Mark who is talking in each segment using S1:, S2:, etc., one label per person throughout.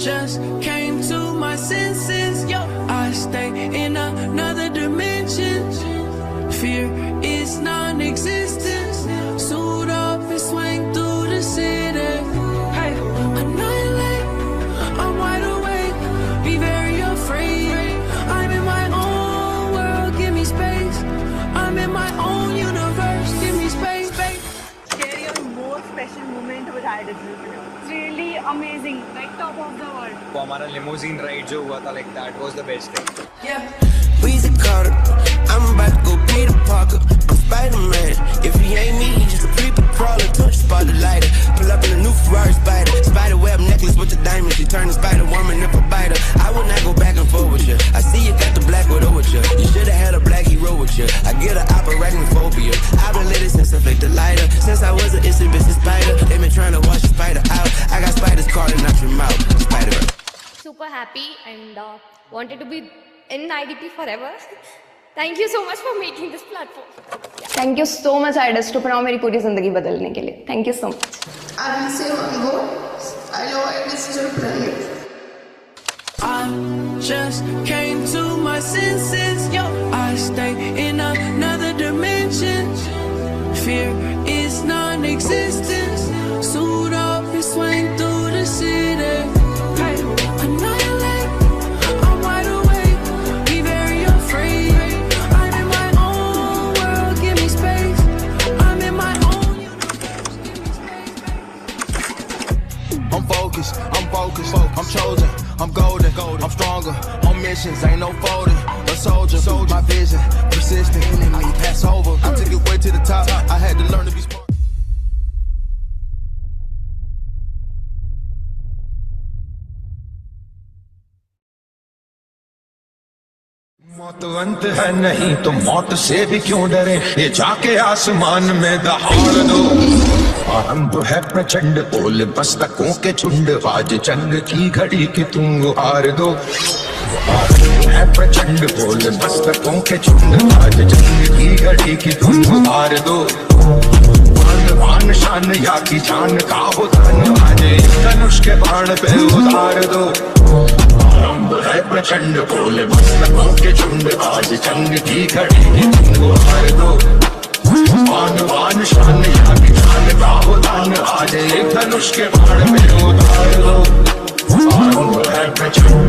S1: just came to my senses. Yo, I stay in another dimension. Fear is non-existent. Suit up and swing through the city. Hey, annihilate. I'm wide awake. Be very afraid. I'm in my own world. Give me space. I'm in my own universe. Give me space, babe.
S2: Share your most special moment with IDW.
S3: Really amazing, like top of the world.
S4: वो हमारा limousine ride जो हुआ था, like that was the best thing.
S1: Yeah.
S5: Weezy Carter, I'm about to go Peter Parker. I'm Spider-Man. If he ain't me, he just a creepy crawler. Touch spot the lighter. Pull up in a new Ferrari Spider. Spider-web necklace with the diamonds. She turned the Spider-Woman if a biter. I would not go back and forth with you. I see you got the black widow with you. You should've had a black hero with you. I get an arachnophobia. I've been lit since I flicked the lighter. Since I was an instant business spider. They been trying to wash the spider out. I got spiders crawling out your mouth. Spider-Man.
S6: Super happy and wanted to be in IDP forever. Thank you so much for making this platform.
S7: Thank you so much IDustropreneur मेरी पूरी जिंदगी बदलने के लिए. Thank you so much.
S8: I will say one word. I know IDustropreneur.
S1: I just came to my senses. Yo, I stay in another dimension. Fear is non-existent. Suit up and swing through the city. Hey, annihilate. I'm wide awake. Be very afraid. I'm in my own world. Give me space. I'm in my own universe. Give me space, baby.
S9: I'm focused, I'm chosen, I'm golden, I'm stronger, on missions, ain't no folding, a soldier, my vision, persistent, enemy, pass over, I took it way to the top, I had to learn to be smart.
S10: मौतवंत है नहीं तो मौत से भी क्यों डरे, ये जाके आसमान में दहाड़ दो। आरंभ है प्रचंड बोल बस्तकों के झुंड, आज जंग की घड़ी की तुम हार दो। आरंभ है प्रचंड बोल बस्तकों के झुंड, आज जंग की घड़ी की तुम हार दो। वान शान या की जान का हो धन, आज धनुष के बाण पे उतार दो। आरंभ है प्रचंड बोल बस्तकों के झुंड, आज जंग की घड़ी की तुम हार दो। वान शान या की जान का हो धन, आज एक धनुष के बाण पे उतार दो। आरंभ है प्रचंड।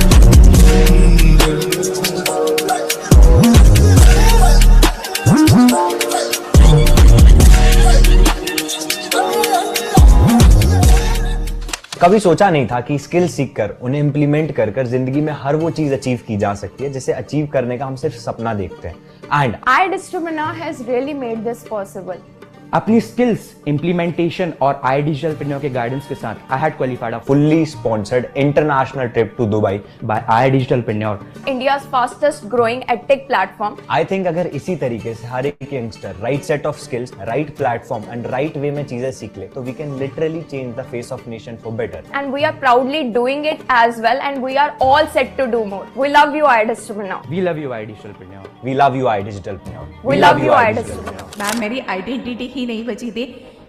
S4: कभी सोचा नहीं था कि स्किल सीख कर उन्हें इम्प्लीमेंट कर कर जिंदगी में हर वो चीज अचीव की जा सकती है जिसे अचीव करने का हम सिर्फ सपना देखते हैं। And
S7: IDustropreneur has really made this possible.
S11: अपनी स्किल्स इम्प्लीमेंटेशन और IDustropreneur के गाइडेंस के साथ I had qualified a
S4: fully sponsored international trip to Dubai
S11: by IDustropreneur,
S7: India's fastest growing edtech platform.
S4: I think अगर इसी तरीके से हर एक youngster right set of skills, right platform and right way में चीजें सीख ले तो we can literally change the face of nation for better.
S7: And we are proudly doing it as well, and we are all set to do more. We love you IDustropreneur.
S11: We love you IDustropreneur.
S4: We love you IDustropreneur.
S7: We love you IDustropreneur.
S2: Ma'am मेरी identity ही नहीं बची थी,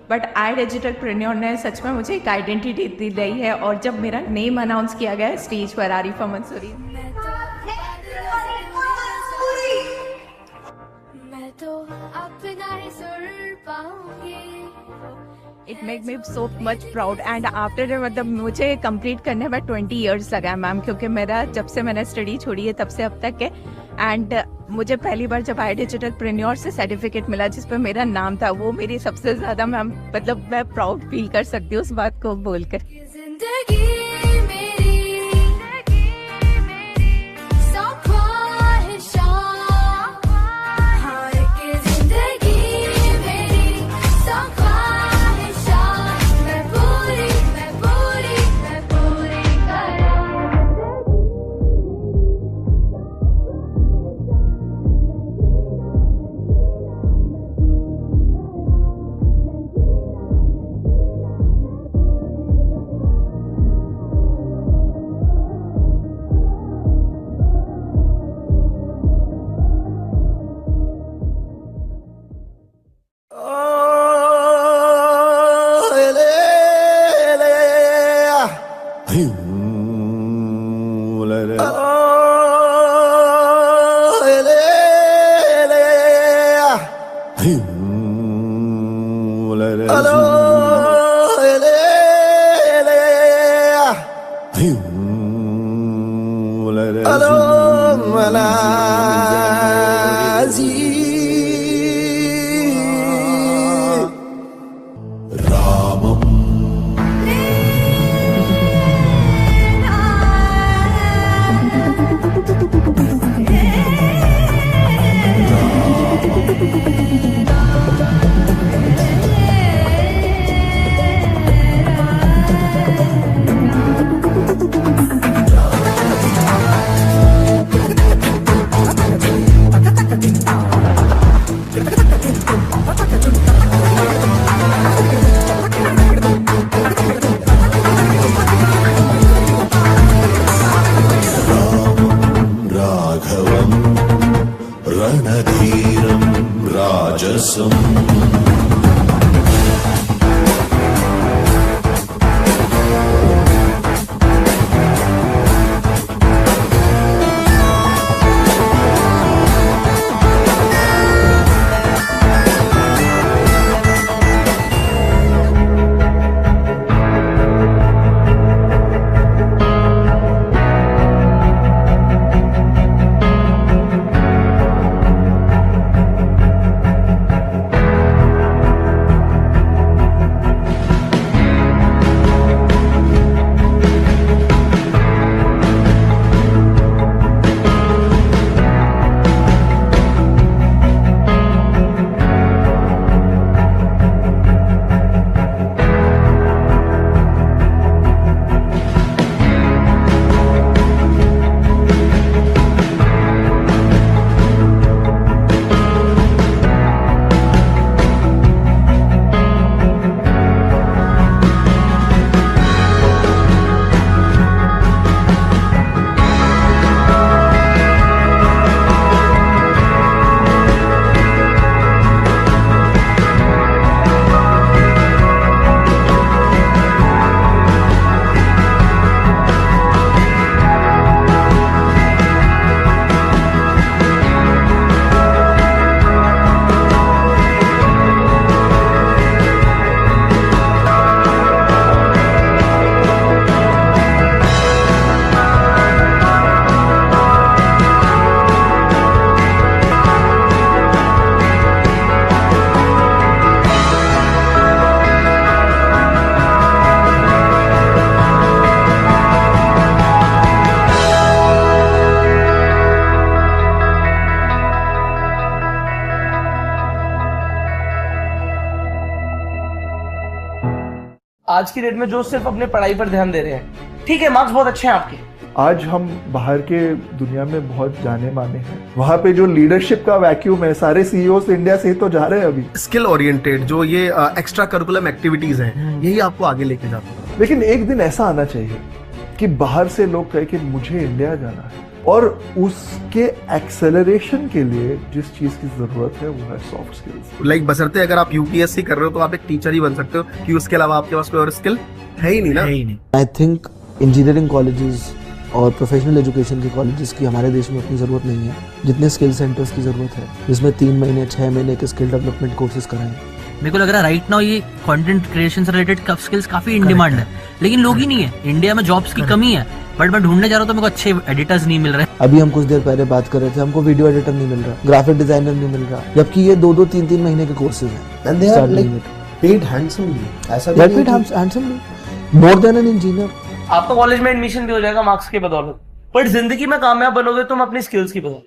S2: but IDustropreneur ने सच में मुझे एक identity दी है। और जब मेरा नेम अनाउंस किया गया स्टेज पर आरिफा मंसूरी,
S6: मैं तो अपना ही सुर पाऊंगी।
S2: It make me so much proud. And after मतलब मुझे कंप्लीट करने में 20 इयर्स लगा मैम, क्योंकि मेरा जब से मैंने स्टडी छोड़ी है तब से अब तक है। एंड मुझे पहली बार जब IDustropreneur से सर्टिफिकेट मिला जिस पर मेरा नाम था, वो मेरी सबसे ज़्यादा मैम मतलब मैं प्राउड फील कर सकती हूँ उस बात को बोलकर।
S10: रणधीरं राजसम्
S12: आज की डेट में जो सिर्फ अपने पढ़ाई पर ध्यान दे रहे हैं, ठीक है मार्क्स बहुत अच्छे हैं आपके,
S13: आज हम बाहर के दुनिया में बहुत जाने माने हैं। वहाँ पे जो लीडरशिप का वैक्यूम है, सारे सीईओस इंडिया से ही तो जा रहे हैं अभी।
S14: स्किल ओरिएंटेड जो ये एक्स्ट्रा करिकुलम एक्टिविटीज हैं, यही आपको आगे लेके जाता है।
S13: लेकिन एक दिन ऐसा आना चाहिए कि बाहर से लोग कहे कि मुझे इंडिया जाना है, और उसके एक्सेलरेशन के लिए जिस चीज की जरूरत है वो है सॉफ्ट स्किल्स।
S14: लाइक बशर्ते अगर आप यूपीएससी कर रहे हो तो आप एक टीचर ही बन सकते हो, कि उसके अलावा आपके पास कोई और स्किल है ही नहीं ना।
S15: आई थिंक इंजीनियरिंग कॉलेजेस और प्रोफेशनल एजुकेशन के कॉलेजेस की हमारे देश में उतनी ज़रूरत नहीं है जितने स्किल सेंटर्स की ज़रूरत है, जिसमें 3 महीने 6 महीने के स्किल डेवलपमेंट कोर्सेज कराएं।
S16: मेरे को लग रहा है राइट नाउ ये कंटेंट क्रिएशन से रिलेटेड स्किल्स काफी इन डिमांड है, लेकिन लोग ही नहीं है। इंडिया में जॉब्स की कमी है, बट मैं ढूंढने जा रहा हूँ तो मेरे को अच्छे एडिटर्स नहीं मिल रहे।
S15: अभी हम कुछ देर पहले बात कर रहे थे, हमको वीडियो एडिटर नहीं मिल रहा, ग्राफिक डिजाइनर नहीं मिल रहा, जबकि ये 2-2 3-3 महीने के कोर्सेज हैं।
S14: And they are like paid handsomely, ऐसा
S15: भी paid handsomely more than an engineer.
S12: आपका कॉलेज में एडमिशन भी हो जाएगा मार्क्स के बदौलत, बट जिंदगी में कामयाब बनोगे तुम अपनी स्किल्स की बदौलत।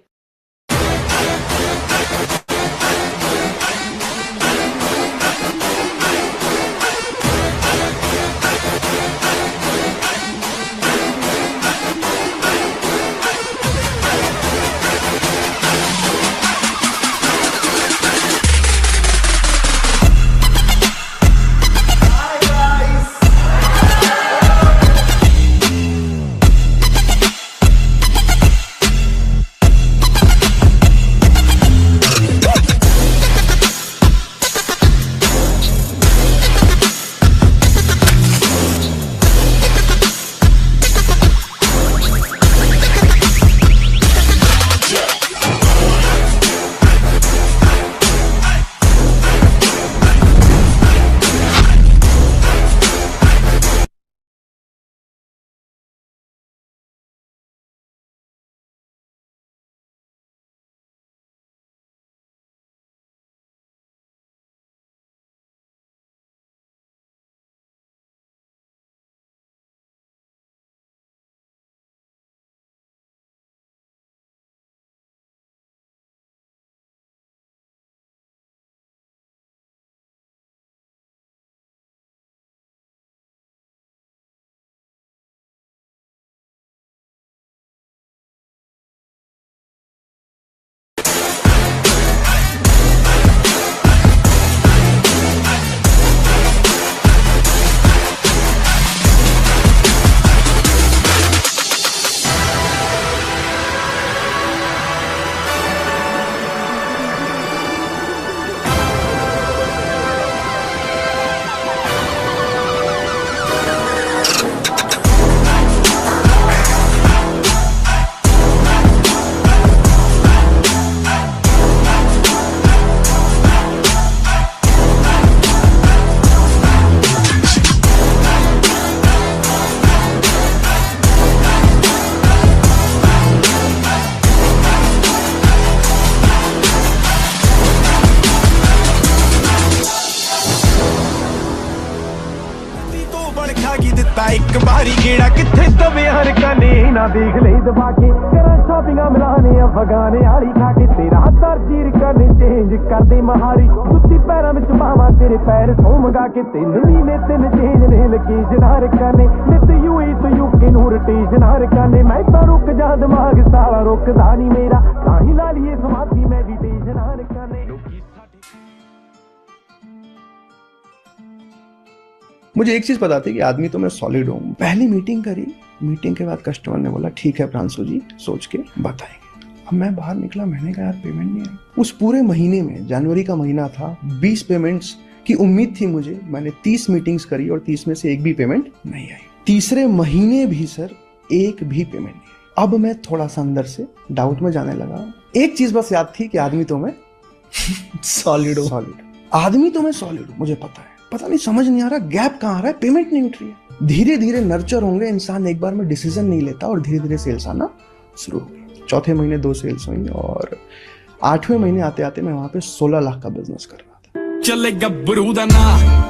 S9: ता एक बारी गेड़ा किथे दबे हर काने ना देख ले दबा के करा शॉपिंगा मिलाने अफगाने आली खा के तेरा तरजीर करने चेंज कर दे महारी जुत्ती पैरां विच पावां तेरे पैर सौ मंगा के 3 महीने 3 चेंज ने लोकेशन हर काने नित यूई तो यूके नूर रोटेशन हर काने मैं तो रुक जा दिमाग साला रुकदा नहीं मेरा ताही ला लिए समाधि मेडिटेशन हर काने।
S13: मुझे एक चीज पता थी कि आदमी तो मैं सॉलिड हूँ। पहली मीटिंग करी, मीटिंग के बाद कस्टमर ने बोला ठीक है प्रांशु जी सोच के बताएंगे। अब मैं बाहर निकला, मैंने कहा यार पेमेंट नहीं आई। उस पूरे महीने में, जनवरी का महीना था, 20 पेमेंट्स की उम्मीद थी मुझे। मैंने 30 मीटिंग्स करी और 30 में से एक भी पेमेंट नहीं आई। तीसरे महीने भी सर एक भी पेमेंट नहीं आई। अब मैं थोड़ा सा अंदर से डाउट में जाने लगा। एक चीज बस याद थी कि आदमी तो मैं सॉलिड हूँ। आदमी तो मैं सॉलिड हूँ, मुझे पता है। पता नहीं समझ नहीं आ रहा गैप कहाँ आ रहा है, पेमेंट नहीं उठ रही है। धीरे धीरे नर्चर होंगे इंसान, एक बार में डिसीजन नहीं लेता और धीरे धीरे सेल्स आना शुरू हो गई। चौथे महीने 2 सेल्स हुई और 8वें महीने आते आते मैं वहां पे 16 लाख का बिजनेस कर रहा था।
S9: चले गब्बरू दा ना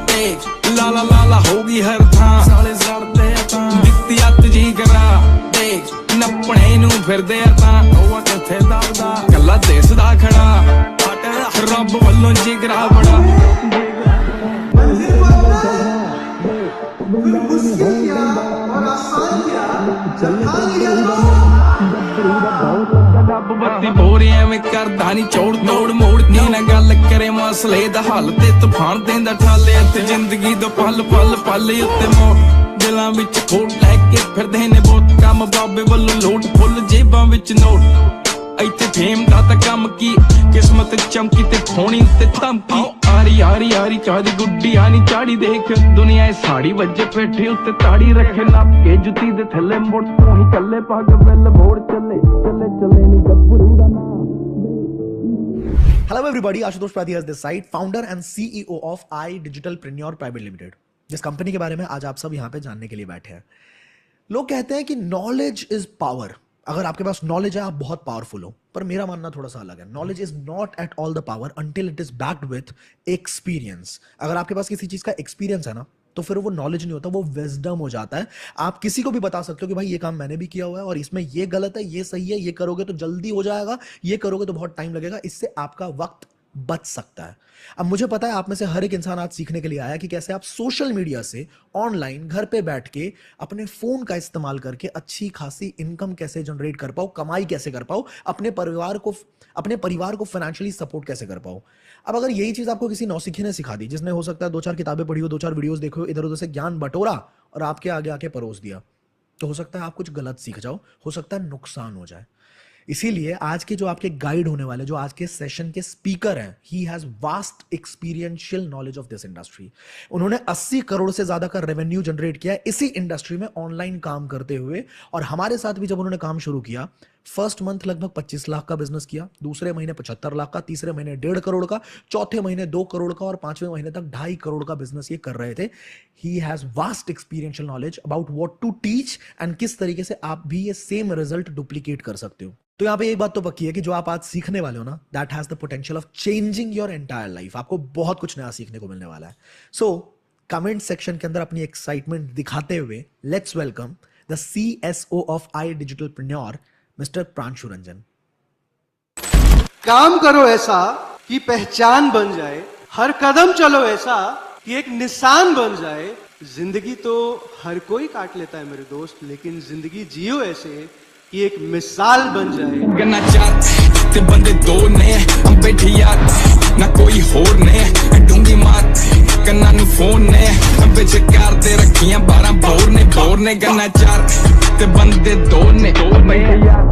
S9: तेज लाला लाला होगी हर थां साले सड़ते तां दित्ती अत जी करा तेज नपणे नू फिरदे तां ओवा किथे दबदा कल्ला दिसदा खड़ा रब वल्लों जिगरा बड़ा रब बत्ती बोरियां में करदा नी चोड़ तोड़ मोड़ नी ना गल करे मसले दा हल ते तूफान देंदा ठाले ते जिंदगी दो पल पल पल उत्ते मोड़ दिलां विच खोट लैके फिरदे ने बहुत कम बाबे वल्लों लोट फुल जेबां विच नोट ਇੱਥੇ ਫੇਮ ਦਾ ਤਾਂ ਕੰਮ ਕੀ ਕਿਸਮਤ ਚਮਕੀ ਤੇ ਫੋਣੀ ਉੱਤੇ ਧਮਕੀ ਆਰੀ ਆਰੀ ਆਰੀ ਚਾਦੀ ਗੁੱਡੀ ਆਨੀ ਚਾੜੀ ਦੇਖ ਦੁਨੀਆ ਇਹ ਸਾੜੀ ਵੱਜੇ ਪੇਠੇ ਉੱਤੇ ਤਾੜੀ ਰੱਖੇ ਨੱਪ ਕੇ ਜੁੱਤੀ ਦੇ ਥੱਲੇ ਮੁੜ ਤੋਂ ਹੀ ਕੱਲੇ ਪੱਗ ਬਿੱਲ ਮੋੜ ਚੱਲੇ ਚੱਲੇ ਚੱਲੇ ਨੀ ਗੱਭਰੂ ਦਾ ਨਾਂ।
S17: Hello everybody, Ashutosh Pradhi is this side, founder and CEO of iDigitalpreneur Private Limited, जिस कंपनी के बारे में आज आप सब यहाँ पे जानने के लिए बैठे हैं। लोग कहते हैं कि नॉलेज इज पावर। अगर आपके पास नॉलेज है आप बहुत पावरफुल हो, पर मेरा मानना थोड़ा सा अलग है। Knowledge is not at all the power until it is backed with experience. अगर आपके पास किसी चीज का एक्सपीरियंस है ना तो फिर वो नॉलेज नहीं होता, वो विजडम हो जाता है। आप किसी को भी बता सकते हो कि भाई ये काम मैंने भी किया हुआ है और इसमें ये गलत है, ये सही है, ये करोगे तो जल्दी हो जाएगा, ये करोगे तो बहुत टाइम लगेगा, इससे आपका वक्त बच सकता है। अब मुझे पता है आप में से हर एक इंसान आज सीखने के लिए आया कि कैसे आप सोशल मीडिया से ऑनलाइन घर पे बैठ के अपने फोन का इस्तेमाल करके अच्छी खासी इनकम कैसे जनरेट कर पाओ, कमाई कैसे कर पाओ, अपने परिवार को फाइनेंशियली सपोर्ट कैसे कर पाओ। अब अगर यही चीज आपको किसी नौसिखी ने सिखा दी, जिसने हो सकता है 2-4 किताबें पढ़ी हो, 2-4 वीडियोस देखो, इधर उधर से ज्ञान बटोरा और आपके आगे आके परोस दिया, तो हो सकता है आप कुछ गलत सीख जाओ, हो सकता है नुकसान हो जाए। इसीलिए आज के जो आपके गाइड होने वाले, जो आज के सेशन के स्पीकर हैं, ही has vast experiential knowledge of this industry. उन्होंने 80 करोड़ से ज्यादा का रेवेन्यू जनरेट किया है इसी इंडस्ट्री में ऑनलाइन काम करते हुए। और हमारे साथ भी जब उन्होंने काम शुरू किया, फर्स्ट मंथ लगभग 25 लाख का बिजनेस किया, दूसरे महीने 75 लाख का, तीसरे महीने 1.5 करोड़ का, चौथे महीने 2 करोड़ का और 5वें महीने तक 2.5 करोड़ का बिजनेस ये कर रहे थे। He has vast experiential knowledge about what to teach and किस तरीके से आप भी ये सेम रिजल्ट डुप्लीकेट कर सकते हो। तो यहां पे एक बात तो पक्की है कि जो आप आज सीखने वाले हो ना, that has the potential of changing your entire life. आपको बहुत कुछ नया सीखने को मिलने वाला है। सो कमेंट सेक्शन के अंदर अपनी एक्साइटमेंट दिखाते हुए let's welcome the CSO of iDigitalpreneur, mister Pranshu Ranjan.
S18: काम करो ऐसा कि पहचान बन जाए, हर कदम चलो ऐसा कि एक निशान बन जाए। जिंदगी तो हर कोई काट लेता है मेरे दोस्त, लेकिन जिंदगी जियो ऐसे कि एक मिसाल बन जाए।
S9: गन्ना चात ते बंदे दो ने हम बैठे यार ना कोई होर ने डूंगी मात कन्ना नु फोन ने हम बेच कार दे रखियां 12 बोर ने गन्ना चार ते बंदे दो ने बैठे यार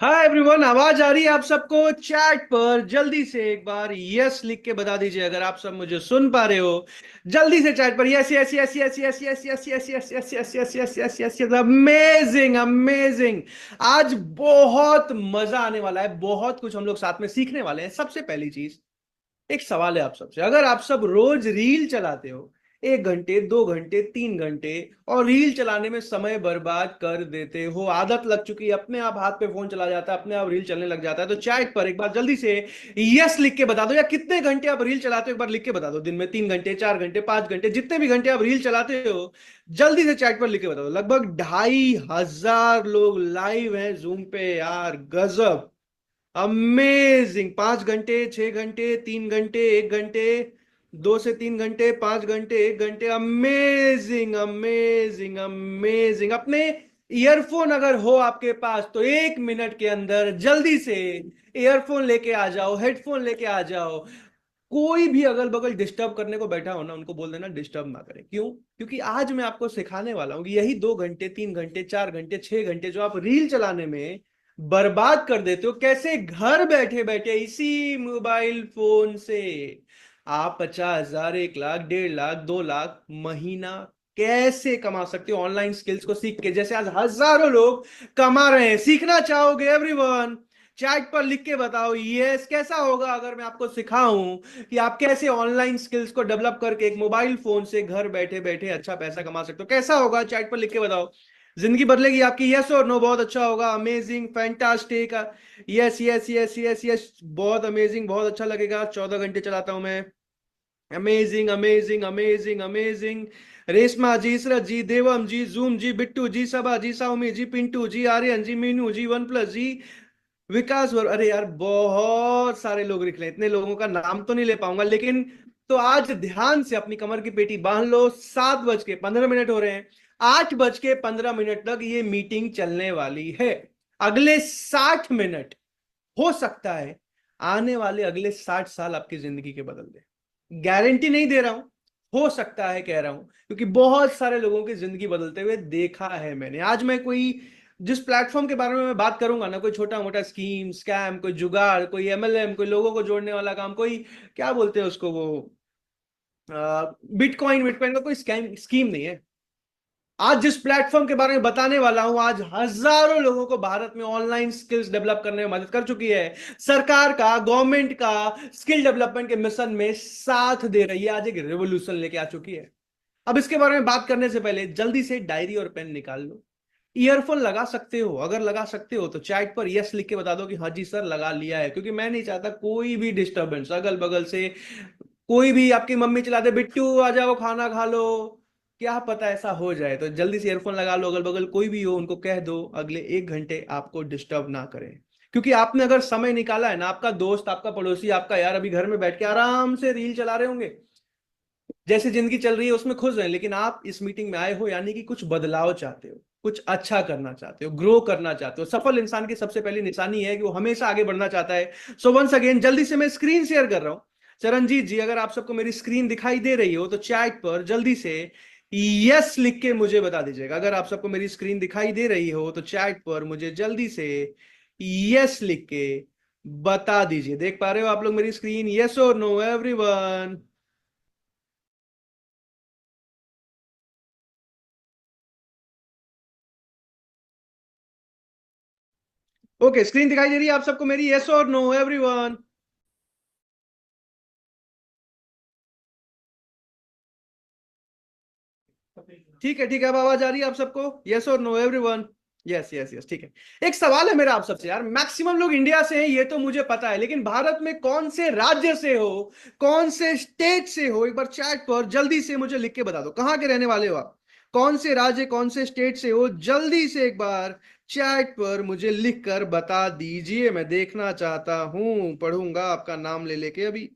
S18: हाय एवरीवन, आवाज आ रही है आप सबको? चैट पर जल्दी से एक बार यस लिख के बता दीजिए अगर आप सब मुझे सुन पा रहे हो। जल्दी से चैट पर yes yes yes yes yes yes yes yes yes yes yes yes yes yes yes yes. Amazing amazing, आज बहुत मजा आने वाला है, बहुत कुछ हम लोग साथ में सीखने वाले हैं। सबसे पहली चीज, एक सवाल है आप सबसे, अगर आप सब रोज रील चलाते हो 1 घंटे 2 घंटे 3 घंटे और रील चलाने में समय बर्बाद कर देते हो, आदत लग चुकी है, अपने आप हाथ पे फोन चला जाता है, अपने आप रील चलने लग जाता है, तो चैट पर एक बार जल्दी से यस लिख के बता दो, या कितने घंटे आप रील चलाते हो एक बार लिख के बता दो। दिन में 3 घंटे 4 घंटे 5 घंटे, जितने भी घंटे आप रील चलाते हो जल्दी से चैट पर लिख के बता दो। लगभग 2500 लोग लाइव हैं जूम पे यार, गजब, अमेजिंग। 5 घंटे 6 घंटे 3 घंटे 1 घंटे 2 से 3 घंटे 5 घंटे 1 घंटे, अमेजिंग अमेजिंग अमेजिंग। अपने ईयरफोन अगर हो आपके पास तो 1 मिनट के अंदर जल्दी से ईयरफोन लेके आ जाओ, हेडफोन लेके आ जाओ। कोई भी अगल बगल डिस्टर्ब करने को बैठा हो ना, उनको बोल देना डिस्टर्ब ना करें। क्यों? क्योंकि आज मैं आपको सिखाने वाला हूं कि यही 2 घंटे 3 घंटे 4 घंटे 6 घंटे जो आप रील चलाने में बर्बाद कर देते हो, कैसे घर बैठे बैठे इसी मोबाइल फोन से आप 50,000 1 लाख 1.5 लाख 2 लाख महीना कैसे कमा सकते हो ऑनलाइन स्किल्स को सीख के, जैसे आज हजारों लोग कमा रहे हैं। सीखना चाहोगे एवरीवन? चैट पर लिख के बताओ यस। कैसा होगा अगर मैं आपको सिखाऊं कि आप कैसे ऑनलाइन स्किल्स को डेवलप करके एक मोबाइल फोन से घर बैठे बैठे अच्छा पैसा कमा सकते हो? कैसा होगा? चैट पर लिख के बताओ। जिंदगी बदलेगी आपकी, यस और नो? बहुत अच्छा होगा, amazing fantastic, yes yes yes yes yes, बहुत अमेजिंग, बहुत अच्छा लगेगा। 14 घंटे चलाता हूं मैं, amazing amazing amazing amazing. Reshma ji, Israt ji, Devam ji, Zoom ji, Bittu ji, Saba ji, Saumi ji, Pintu ji, Aryan ji, Meenu ji, one plus ji, Vikas और अरे यार बहुत सारे लोग लिख ले, इतने लोगों का नाम तो नहीं ले पाऊंगा, लेकिन तो आज ध्यान से अपनी कमर की पेटी बांध लो। 7:15 हो रहे हैं, 8:15 तक ये मीटिंग चलने वाली है। अगले 60 मिनट हो सकता है आने वाले अगले 60 साल आपकी जिंदगी के बदल दे। गारंटी नहीं दे रहा हूं, हो सकता है कह रहा हूं, क्योंकि बहुत सारे लोगों की जिंदगी बदलते हुए देखा है मैंने। आज मैं कोई जिस प्लेटफॉर्म के बारे में मैं बात करूंगा ना, कोई छोटा मोटा स्कीम स्कैम, कोई जुगाड़, कोई एमएलएम, कोई लोगों को जोड़ने वाला काम, कोई क्या बोलते हैं उसको, वो बिटकॉइन बिटकॉइन का कोई स्कीम नहीं है। आज जिस प्लेटफॉर्म के बारे में बताने वाला हूं, आज हजारों लोगों को भारत में ऑनलाइन स्किल्स डेवलप करने में मदद कर चुकी है। सरकार का, गवर्नमेंट का स्किल डेवलपमेंट के मिशन में साथ दे रही है, आज एक रेवोल्यूशन लेके आ चुकी है। अब इसके बारे में बात करने से पहले जल्दी से डायरी और पेन निकाल लो। ईयरफोन लगा सकते हो? अगर लगा सकते हो तो चैट पर यस लिख के बता दो कि हाँ जी सर लगा लिया है, क्योंकि मैं नहीं चाहता कोई भी डिस्टरबेंस अगल बगल से। कोई भी, आपकी मम्मी चलाते बिट्टू आ जाओ खाना खा लो, क्या पता ऐसा हो जाए, तो जल्दी से ईयरफोन लगा लो, अगल बगल कोई भी हो उनको कह दो अगले 1 घंटे आपको डिस्टर्ब ना करें। क्योंकि आपने अगर समय निकाला है ना, आपका दोस्त, आपका पड़ोसी, आपका यार अभी घर में बैठ के आराम से रील चला रहे होंगे, जैसे जिंदगी चल रही है उसमें खुश हैं, लेकिन आप इस मीटिंग में आए हो यानी कि कुछ बदलाव चाहते हो, कुछ अच्छा करना चाहते हो, ग्रो करना चाहते हो। सफल इंसान की सबसे पहली निशानी है कि वो हमेशा आगे बढ़ना चाहता है। सो वंस अगेन जल्दी से मैं स्क्रीन शेयर कर रहा हूं। चरणजीत जी, अगर आप सबको मेरी स्क्रीन दिखाई दे रही हो तो चैट पर जल्दी से यस लिख के मुझे बता दीजिएगा। अगर आप सबको मेरी स्क्रीन दिखाई दे रही हो तो चैट पर मुझे जल्दी से यस लिख के बता दीजिए। देख पा रहे हो आप लोग मेरी स्क्रीन? यस और नो एवरीवन? ओके, स्क्रीन दिखाई दे रही है आप सबको मेरी? यस और नो एवरीवन? ठीक है, ठीक है, अब आवाज आ रही है आप सबको? यस और no everyone? Yes yes yes, ठीक है। एक सवाल है मेरा आप सबसे यार, मैक्सिमम लोग इंडिया से हैं ये तो मुझे पता है, लेकिन भारत में कौन से राज्य से हो, कौन से स्टेट से हो, एक बार चैट पर जल्दी से मुझे लिख के बता दो। कहां के रहने वाले हो आप? कौन से राज्य, कौन से स्टेट से हो? जल्दी से एक बार चैट पर मुझे लिख कर बता दीजिए, मैं देखना चाहता हूं, पढ़ूंगा आपका नाम ले लेके अभी।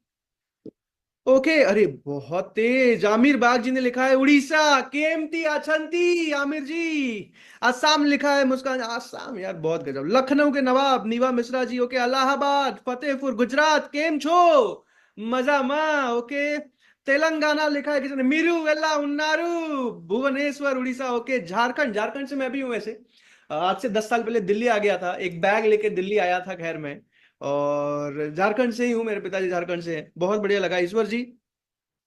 S18: ओके, अरे बहुत तेज। आमिर बाग जी ने लिखा है उड़ीसा, केएमटी अछंती आमिर जी। असम लिखा है मुस्कान, असम यार बहुत गजब। लखनऊ के नवाब नीवा मिश्रा जी, ओके। इलाहाबाद, फतेहपुर, गुजरात, केम छो मजा मा, ओके। तेलंगाना लिखा है किसी ने, मीरू वेल्ला उन्नारू। भुवनेश्वर उड़ीसा, ओके। झारखंड, झारखंड से मैं भी हूं वैसे। आज से 10 साल पहले दिल्ली आ गया था, एक बैग लेके दिल्ली आया था खैर मैं, और झारखंड से ही हूं, मेरे पिताजी झारखंड से हैं। बहुत बढ़िया लगा। ईश्वर जी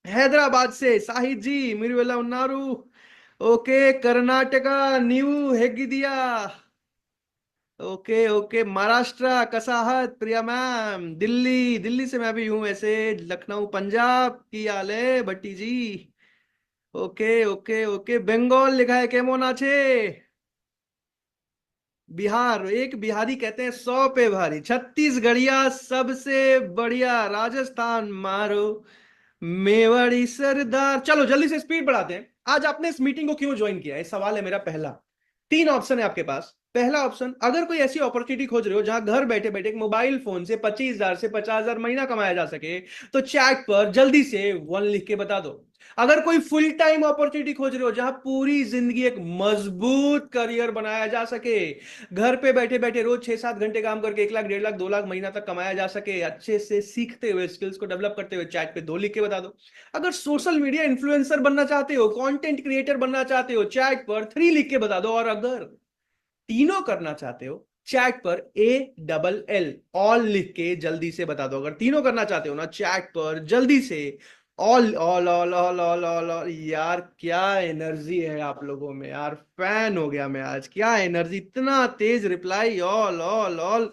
S18: हैदराबाद से, साहिद जी मिरुवेला उन्नारू, ओके। कर्नाटका न्यू हेगिदिया, ओके ओके। महाराष्ट्र कसाहत प्रिया मैम। दिल्ली, दिल्ली से मैं भी हूं वैसे। लखनऊ पंजाब की हाल है भट्टी जी, ओके ओके ओके। बंगाल लिखा है केमोन आछे। बिहार, एक बिहारी कहते हैं 100 पे भारी। छत्तीसगढ़िया सबसे बढ़िया। राजस्थान मारो मेवाड़ी सरदार। चलो जल्दी से स्पीड बढ़ाते हैं। आज आपने इस मीटिंग को क्यों ज्वाइन किया है, सवाल है मेरा पहला। 3 ऑप्शन है आपके पास। पहला ऑप्शन, अगर कोई ऐसी अपॉर्चुनिटी खोज रहे हो जहां घर बैठे बैठे एक मोबाइल फोन से 25,000 से 50,000 महीना कमाया जा सके, तो चैट पर जल्दी से 1 लिख के बता दो। अगर कोई फुल टाइम अपॉर्चुनिटी खोज रहे हो जहां पूरी जिंदगी एक मजबूत करियर बनाया जा सके, घर पे बैठे बैठे रोज 6-7 घंटे काम करके 1 लाख, 1.5 लाख, 2 लाख महीना तक कमाया जा सके, अच्छे से सीखते हुए, स्किल्स को डेवलप करते हुए, चैट पे 2 लिख के बता दो। अगर सोशल मीडिया इन्फ्लुएंसर बनना चाहते हो, कंटेंट क्रिएटर बनना चाहते हो, चैट पर 3 लिख के बता दो। और अगर तीनों करना चाहते हो, चैट पर ALL ऑल लिख के जल्दी से बता दो। अगर तीनों करना चाहते हो ना, चैट पर जल्दी से all all all all all all all. यार क्या एनर्जी है आप लोगों में यार, फैन हो गया मैं आज। क्या एनर्जी, इतना तेज reply, all all all,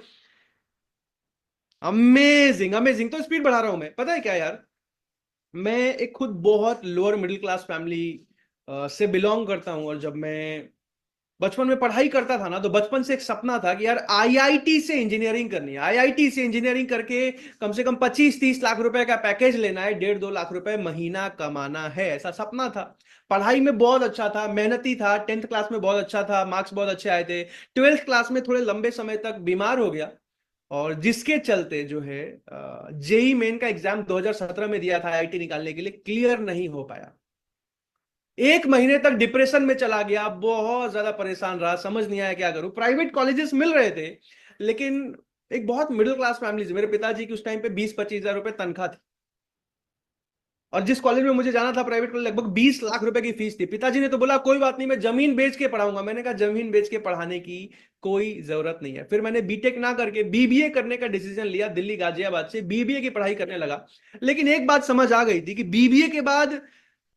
S18: amazing amazing. तो स्पीड बढ़ा रहा हूं मैं, पता है क्या यार, मैं एक खुद बहुत लोअर मिडिल क्लास फैमिली से बिलोंग करता हूं। और जब मैं बचपन में पढ़ाई करता था ना, तो बचपन से एक सपना था कि यार आईआईटी से इंजीनियरिंग करनी है। आईआईटी से इंजीनियरिंग करके कम से कम 25-30 लाख रुपए का पैकेज लेना है, 1.5-2 लाख रुपए महीना कमाना है, ऐसा सपना था। पढ़ाई में बहुत अच्छा था, मेहनती था, 10th क्लास में बहुत अच्छा था, मार्क्स बहुत अच्छे आए थे। 12th क्लास में थोड़े लंबे समय तक बीमार हो गया, और जिसके चलते जो है जेई मेन का एग्जाम 2017 में दिया था आईआईटी निकालने के लिए, क्लियर नहीं हो पाया। 1 महीने तक डिप्रेशन में चला गया, बहुत ज्यादा परेशान रहा, समझ नहीं आया क्या करूं। प्राइवेट कॉलेजेस मिल रहे थे, लेकिन एक बहुत मिडिल क्लास फैमिली से, मेरे पिताजी की उस टाइम पे 20-25 हजार रुपए तनख्वाह थी, और जिस कॉलेज में मुझे जाना था प्राइवेट कॉलेज, लगभग 20 लाख रुपए की फीस थी। पिताजी ने तो बोला कोई बात नहीं, मैं जमीन बेच के पढ़ाऊंगा। मैंने कहा जमीन बेच के पढ़ाने की कोई जरूरत नहीं है। फिर मैंने बीटेक ना करके बीबीए करने का डिसीजन लिया, दिल्ली गाजियाबाद से बीबीए की पढ़ाई करने लगा। लेकिन एक बात समझ आ गई थी कि बीबीए के बाद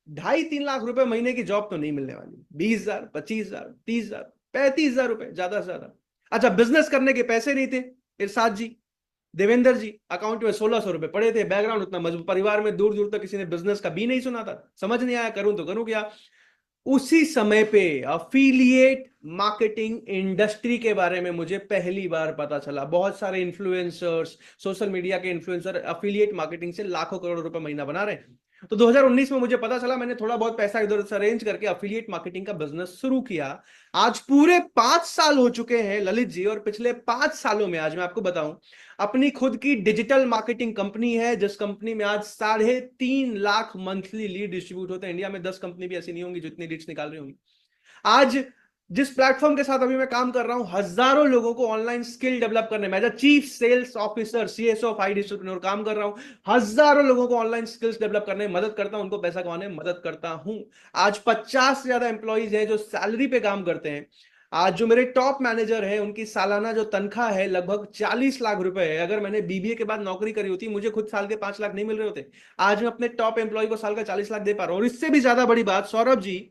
S18: 2.5-3 लाख रुपए महीने की जॉब तो नहीं मिलने वाली। 20,000, 25,000, 30,000, 35,000 रुपए ज्यादा से ज्यादा। अच्छा, बिजनेस करने के पैसे नहीं थे। इरशाद जी, देवेंद्र जी, अकाउंट में 1,600 रुपए पड़े थे। बैकग्राउंड उतना मजबूत, परिवार में दूर दूर तक किसी ने बिजनेस का भी नहीं सुना था। समझ नहीं आया करूं तो करूं क्या। उसी समय पे अफिलिएट मार्केटिंग इंडस्ट्री के बारे में मुझे पहली बार पता चला। बहुत सारे इन्फ्लुएंसर्स, सोशल मीडिया के इन्फ्लुएंसर अफिलिएट मार्केटिंग से लाखों करोड़ों रुपए महीना बना रहे हैं। तो 2019 में मुझे पता चला, मैंने थोड़ा बहुत पैसा इधर से अरेंज करके अफिलिएट मार्केटिंग का बिजनेस शुरू किया। आज पूरे 5 साल हो चुके हैं ललित जी, और पिछले 5 सालों में आज मैं आपको बताऊं, अपनी खुद की डिजिटल मार्केटिंग कंपनी है, जिस कंपनी में आज 3.5 लाख मंथली लीड डिस्ट्रीब्यूट होते हैं। इंडिया में 10 कंपनी भी ऐसी नहीं होंगी जो इतनी लीड्स निकाल रही होंगी। आज जिस प्लेटफॉर्म के साथ अभी मैं काम कर रहा हूं, हजारों लोगों को ऑनलाइन स्किल डेवलप करने में, as a chief sales officer CSO of I digital काम कर रहा हूं। हजारों लोगों को ऑनलाइन स्किल्स डेवलप करने में मदद करता हूं, उनको पैसा कमाने में मदद करता हूं। आज 50 से ज्यादा एम्प्लॉइज हैं जो सैलरी पे काम करते हैं। आज जो मेरे टॉप मैनेजर है, उनकी सालाना जो तनख्वाह है लगभग 40 लाख रुपए है। अगर मैंने बीबीए के बाद नौकरी करी होती, मुझे खुद साल के 5 लाख नहीं मिल रहे होते। आज मैं अपने टॉप एम्प्लॉय को साल का 40 लाख दे पा रहा हूं। और इससे भी ज्यादा बड़ी बात सौरभ जी,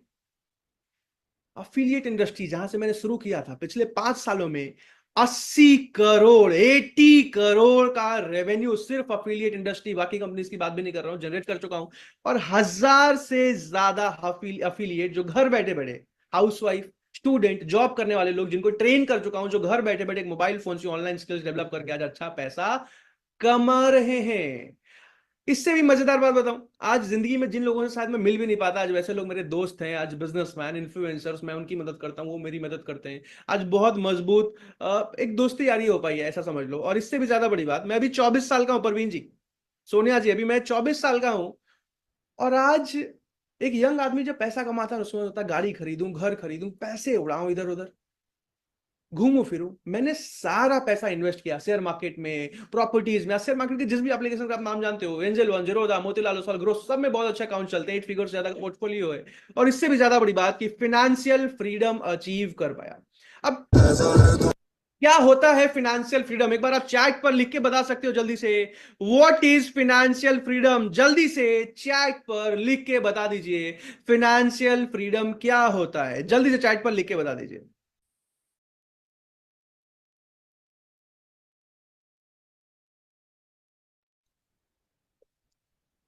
S18: अफिलिएट इंडस्ट्री जहां से मैंने शुरू किया था, पिछले 5 सालों में 80 करोड़ का रेवेन्यू सिर्फ अफिलिएट इंडस्ट्री, बाकी कंपनीज की बात भी नहीं कर रहा हूं, जनरेट कर चुका हूं। और 1000 से ज्यादा अफिलिएट जो घर बैठे बैठे हाउसवाइफ, स्टूडेंट, जॉब करने वाले लोग, जिनको ट्रेन कर चुका हूं, जो घर बैठे बैठे मोबाइल फोन से ऑनलाइन स्किल्स डेवलप करके आज अच्छा पैसा कमा रहे हैं। इससे भी मजेदार बात बताऊं, आज जिंदगी में जिन लोगों से शायद मैं मिल भी नहीं पाता, आज वैसे लोग मेरे दोस्त हैं, आज बिजनेसमैन, इन्फ्लुएंसर्स, मैं उनकी मदद करता हूं, वो मेरी मदद करते हैं। आज बहुत मजबूत एक दोस्ती यारी हो पाई है, ऐसा समझ लो। और इससे भी ज्यादा बड़ी बात, मैं अभी 24 साल का हूं, परवीन जी, सोनिया जी, अभी मैं 24 साल का हूं। और आज एक यंग आदमी जब पैसा कमाता है, उसमें होता है गाड़ी खरीदूं, घर खरीदूं, पैसे उड़ाऊं, इधर उधर घूमू फिरूं। मैंने सारा पैसा इन्वेस्ट किया शेयर मार्केट में, प्रॉपर्टीज में। शेयर मार्केट के जिस भी एप्लीकेशन का आप नाम जानते हो, angel one, Zerodha, Motilal Oswal, growth, सब में बहुत अच्छा अकाउंट चलते हैं। 8 फिगर से ज्यादा पोर्टफोलियो है। और इससे भी ज्यादा बड़ी बात कि फाइनेंशियल फ्रीडम अचीव कर पाया। अब क्या होता है फाइनेंशियल फ्रीडम? एक बार आप चैट पर लिख के बता सकते हो जल्दी से, व्हाट इज फाइनेंशियल फ्रीडम? जल्दी से चैट पर लिख के बता दीजिए, फाइनेंशियल फ्रीडम क्या होता है? जल्दी से चैट पर लिख के बता दीजिए।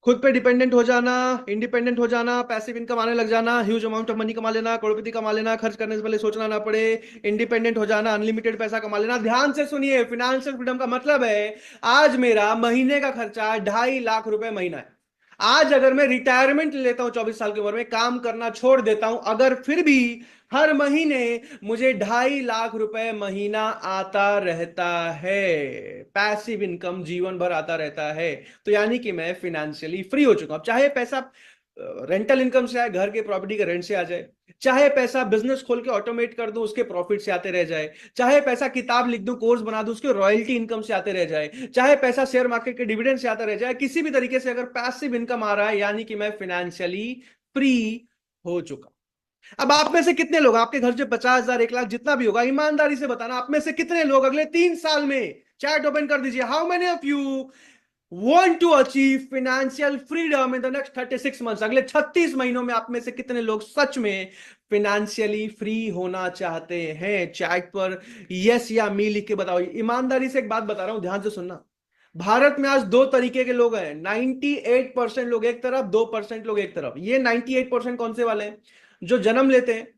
S18: खुद पे डिपेंडेंट हो जाना, इंडिपेंडेंट हो जाना, पैसिव इनकम आने लग जाना, ह्यूज अमाउंट ऑफ मनी कमा लेना, करोड़पति कमा लेना, खर्च करने से पहले सोचना ना पड़े, इंडिपेंडेंट हो जाना, अनलिमिटेड पैसा कमा लेना। ध्यान से सुनिए, फाइनेंशियल फ्रीडम का मतलब है, आज मेरा महीने का खर्चा 2.5 लाख रुपए महीना है। आज अगर मैं रिटायरमेंट लेता हूं 24 साल की उम्र में, काम करना छोड़ देता हूं, अगर फिर भी हर महीने मुझे 2.5 लाख रुपए महीना आता रहता है, पैसिव इनकम जीवन भर आता रहता है, तो यानी कि मैं फाइनेंशियली फ्री हो चुका हूं। चाहे पैसा रेंटल इनकम से आए, घर के प्रॉपर्टी के रेंट से आ जाए, चाहे पैसा बिजनेस खोल के ऑटोमेट कर दूं, उसके प्रॉफिट से आते रह जाए, चाहे पैसा किताब लिख दूं, कोर्स बना दूं, उसके रॉयल्टी इनकम से आते रह जाए, चाहे पैसा शेयर मार्केट के डिविडेंड से आता रह जाए, किसी भी तरीके से अगर पैसिव इनकम आ रहा है, यानी कि मैं फाइनेंशियली फ्री हो चुका। अब आप में से कितने लोग, आपके घर से 50,000, 1 लाख जितना भी होगा, ईमानदारी से बताना, आप में से कितने लोग अगले 3 साल में, चैट ओपन कर दीजिए, how many of you want to achieve financial freedom in the next 36 months? अगले 36 महीनों में आप में से कितने लोग सच में फाइनेंशियली फ्री होना चाहते हैं? चैट पर यस या मी लिख के बताओ। ईमानदारी से एक बात बता रहा हूं, ध्यान से सुनना। भारत में आज 2 तरीके के लोग हैं, 98% लोग एक तरफ, 2% लोग एक तरफ। ये 98% कौन से वाले हैं? जो जन्म लेते हैं,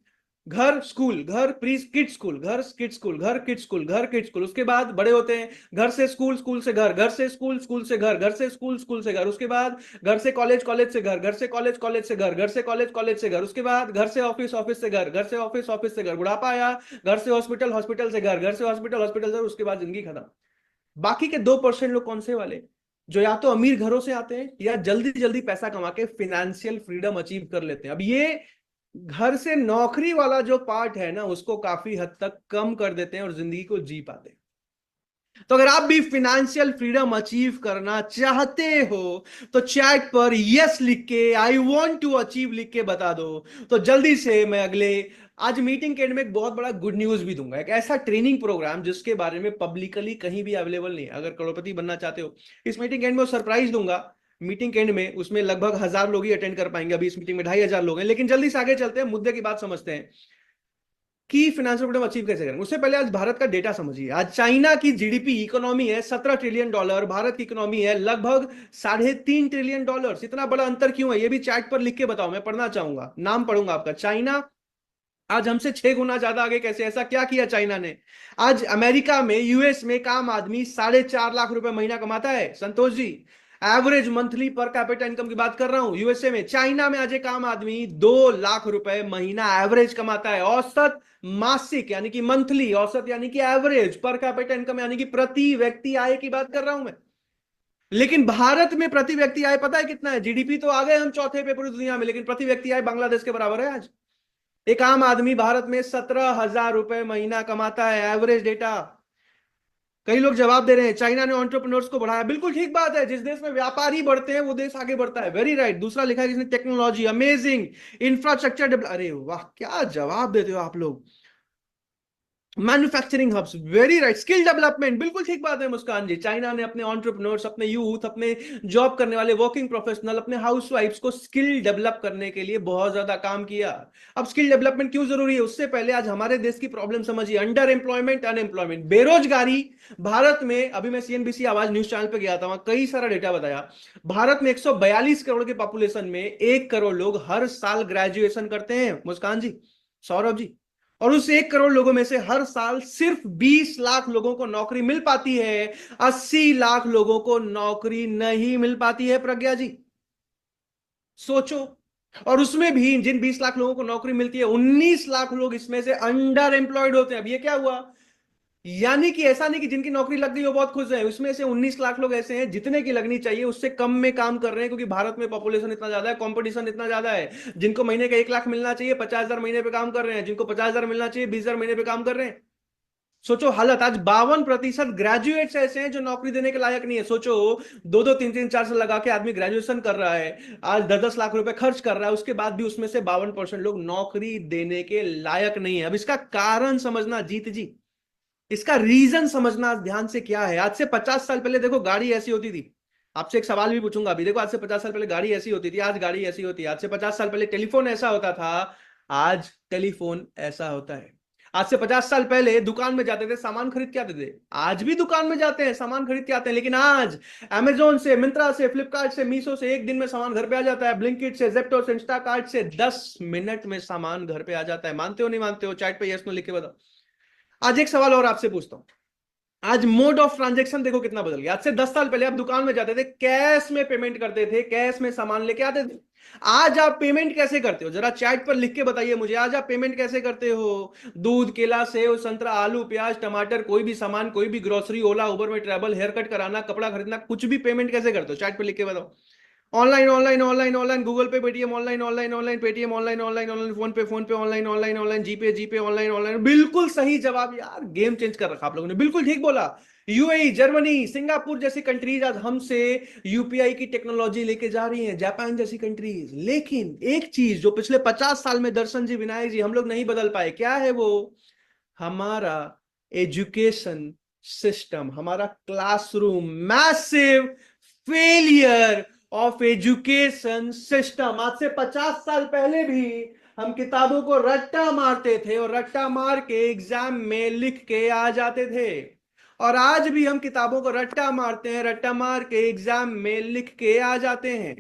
S18: घर स्कूल, घर प्री किड स्कूल, घर किड स्कूल, घर किड स्कूल, घर किड स्कूल, उसके बाद बड़े होते हैं, घर से स्कूल, स्कूल से घर, घर से स्कूल, स्कूल से घर, घर से स्कूल, स्कूल से घर, उसके बाद घर से कॉलेज, कॉलेज से घर, घर से कॉलेज, कॉलेज से घर, घर से कॉलेज, कॉलेज से घर, उसके बाद घर से ऑफिस, ऑफिस से घर, घर से ऑफिस, ऑफिस से घर, बुढ़ापा आया, घर से हॉस्पिटल, हॉस्पिटल से घर, घर से हॉस्पिटल, हॉस्पिटल से, उसके बाद जिंदगी खत्म। बाकी के 2% लोग कौन से वाले? जो या तो अमीर घरों से आते हैं या जल्दी जल्दी पैसा कमा के फाइनेंशियल फ्रीडम अचीव कर लेते हैं। अब ये घर से नौकरी वाला जो पार्ट है ना, उसको काफी हद तक कम कर देते हैं और जिंदगी को जी पाते हैं। तो अगर आप भी फाइनेंशियल फ्रीडम अचीव करना चाहते हो तो चैट पर यस लिख के, आई वांट टू अचीव लिख के बता दो। तो जल्दी से मैं अगले आज मीटिंग के एंड में एक बहुत बड़ा गुड न्यूज भी दूंगा, एक ऐसा ट्रेनिंग प्रोग्राम जिसके बारे में पब्लिकली कहीं भी अवेलेबल नहीं। अगर करोड़पति बनना चाहते हो, इस मीटिंग के एंड में सरप्राइज दूंगा। मीटिंग के एंड में उसमें लगभग 1000 लोग ही अटेंड कर पाएंगे, अभी इस मीटिंग में 2500 लोग हैं। लेकिन जल्दी से आगे चलते हैं, मुद्दे की बात समझते हैं कि फाइनेंशियल फ्रीडम अचीव कैसे करेंगे। उससे पहले आज भारत का डेटा समझिए। आज चाइना की जीडीपी इकोनॉमी है $17 ट्रिलियन, भारत की इकोनॉमी है लगभग $3.5 ट्रिलियन। इतना बड़ा अंतर क्यों है, ये भी चैट पर लिख के बताओ, मैं पढ़ना चाहूंगा, नाम पढ़ूंगा आपका। चाइना आज हमसे 6 गुना ज्यादा आगे कैसे? ऐसा क्या किया चाइना ने? आज अमेरिका में, यूएस में काम आदमी 4.5 लाख रुपए महीना कमाता है, Santosh ji. Average monthly per capita income की बात कर रहा हूं यूएसए में। चाइना में आज एक आम आदमी 2 लाख रुपए महीना एवरेज कमाता है, औसत मासिक यानी कि मंथली, औसत यानी कि एवरेज, पर कैपिटा इनकम यानी कि प्रति व्यक्ति आय की बात कर रहा हूं मैं। लेकिन भारत में प्रति व्यक्ति आय पता है कितना है? जीडीपी तो आ गए हम चौथे पे पूरी दुनिया में, लेकिन प्रति व्यक्ति आय बांग्लादेश के बराबर है आज। एक आम आदमी भारत में 17,000 रुपए महीना कमाता है, एवरेज डेटा। कई लोग जवाब दे रहे हैं चाइना ने एंटरप्रेन्योर्स को बढ़ाया। बिल्कुल ठीक बात है, जिस देश में व्यापारी बढ़ते हैं वो देश आगे बढ़ता है, वेरी राइट। दूसरा लिखा है किसने? Technology, amazing. इंफ्रास्ट्रक्चर डेवलप, अरे वाह क्या जवाब देते हो आप लोग। Manufacturing hubs, very right. Skill development, बिल्कुल ठीक बात है मुस्कान जी। चाइना ने अपने एंटरप्रेन्योर्स, अपने यूथ, अपने जॉब करने वाले वर्किंग प्रोफेशनल, अपने हाउसवाइफ्स को स्किल डेवलप करने के लिए बहुत ज्यादा काम किया। अब स्किल डेवलपमेंट क्यों जरूरी है उससे पहले आज हमारे देश की प्रॉब्लम समझिए। अंडर एम्प्लॉयमेंट, अनएम्प्लॉयमेंट, बेरोजगारी भारत में। अभी मैं सीएनबीसी आवाज न्यूज चैनल पे गया था, वहां कई सारा डेटा बताया। भारत में 142 करोड़ के पॉपुलेशन में 1 करोड़ लोग हर साल ग्रेजुएशन करते हैं मुस्कान जी, सौरभ जी। और उस 1 करोड़ लोगों में से हर साल सिर्फ 20 लाख लोगों को नौकरी मिल पाती है, 80 लाख लोगों को नौकरी नहीं मिल पाती है। प्रज्ञा जी सोचो, और उसमें भी जिन 20 लाख लोगों को नौकरी मिलती है 19 लाख लोग इसमें से अंडर एम्प्लॉयड होते हैं। अब ये क्या हुआ? यानी कि ऐसा नहीं कि जिनकी नौकरी लग गई वो बहुत खुश हैं, उसमें से 19 लाख लोग ऐसे हैं जितने की लगनी चाहिए उससे कम में काम कर रहे हैं, क्योंकि भारत में पॉपुलेशन इतना ज्यादा है, कंपटीशन इतना ज्यादा है। जिनको महीने का 1 लाख मिलना चाहिए 50,000 महीने पे काम कर रहे हैं, जिनको 50,000 मिलना चाहिए 20,000 महीने पे काम कर रहे हैं। सोचो हालत, आज 52% ग्रेजुएट्स ऐसे हैं जो नौकरी देने के लायक नहीं है। सोचो 2-2, 3-3, 4 साल लगा के आदमी ग्रेजुएशन कर रहा है, आज 10-10 लाख रुपए खर्च कर रहा है, उसके बाद भी उसमें से 52% लोग नौकरी देने के लायक नहीं है। अब इसका कारण समझना जीत जी, इसका रीजन समझना ध्यान से क्या है। आज से 50 साल पहले देखो गाड़ी ऐसी होती थी। आपसे एक सवाल भी पूछूंगा अभी, देखो आज से 50 साल पहले गाड़ी ऐसी होती थी, आज गाड़ी ऐसी होती है। आज से 50 साल पहले टेलीफोन ऐसा होता था, आज टेलीफोन ऐसा होता है। आज से 50 साल पहले दुकान में जाते थे, सामान खरीद के आते थे, आज भी दुकान में जाते हैं सामान खरीद के आते हैं। लेकिन आज अमेजोन से, मिंत्रा से, फ्लिपकार्ट से, मीशो से 1 दिन में सामान घर पे आ जाता है। ब्लिंकिट से, जेप्टो से, इंस्टाकार्ट से 10 मिनट में सामान घर पे आ जाता है। मानते हो नहीं मानते हो? चैट पे यस नो लिख के बताओ। आज एक सवाल और आपसे पूछता हूं, आज मोड ऑफ ट्रांजैक्शन देखो कितना बदल गया। आज से 10 साल पहले आप दुकान में जाते थे, कैश में पेमेंट करते थे, कैश में सामान लेके आते थे। आज आप पेमेंट कैसे करते हो? जरा चैट पर लिख के बताइए मुझे, आज आप पेमेंट कैसे करते हो? दूध, केला, सेव, संतरा, आलू, प्याज, टमाटर, कोई भी सामान, कोई भी ग्रोसरी, ओला, उबर में ट्रैवल, हेयर कट कराना, कपड़ा खरीदना, कुछ भी पेमेंट कैसे करते हो? चैट पर लिख के बताओ। Online online online online, Google Pay, Paytm online online online, Paytm online online online, PhonePe online online online, GPay GPay online online. बिल्कुल सही जवाब यार, गेम चेंज कर रखा आप लोगों ने, बिल्कुल ठीक बोला। यूएई, जर्मनी, सिंगापुर जैसी कंट्रीज आज हमसे यूपीआई की टेक्नोलॉजी लेके जा रही हैं, जापान जैसी कंट्रीज। लेकिन एक चीज जो पिछले 50 साल में दर्शन जी, विनायक जी, हम लोग नहीं बदल पाए, क्या है वो? हमारा एजुकेशन सिस्टम, हमारा classroom. Massive failure of education system. आज से 50 साल पहले भी हम किताबों को रट्टा मारते थे और रट्टा मार के एग्जाम में लिख के आ जाते थे, और आज भी हम किताबों को रट्टा मारते हैं, रट्टा मार के एग्जाम में लिख के आ जाते हैं।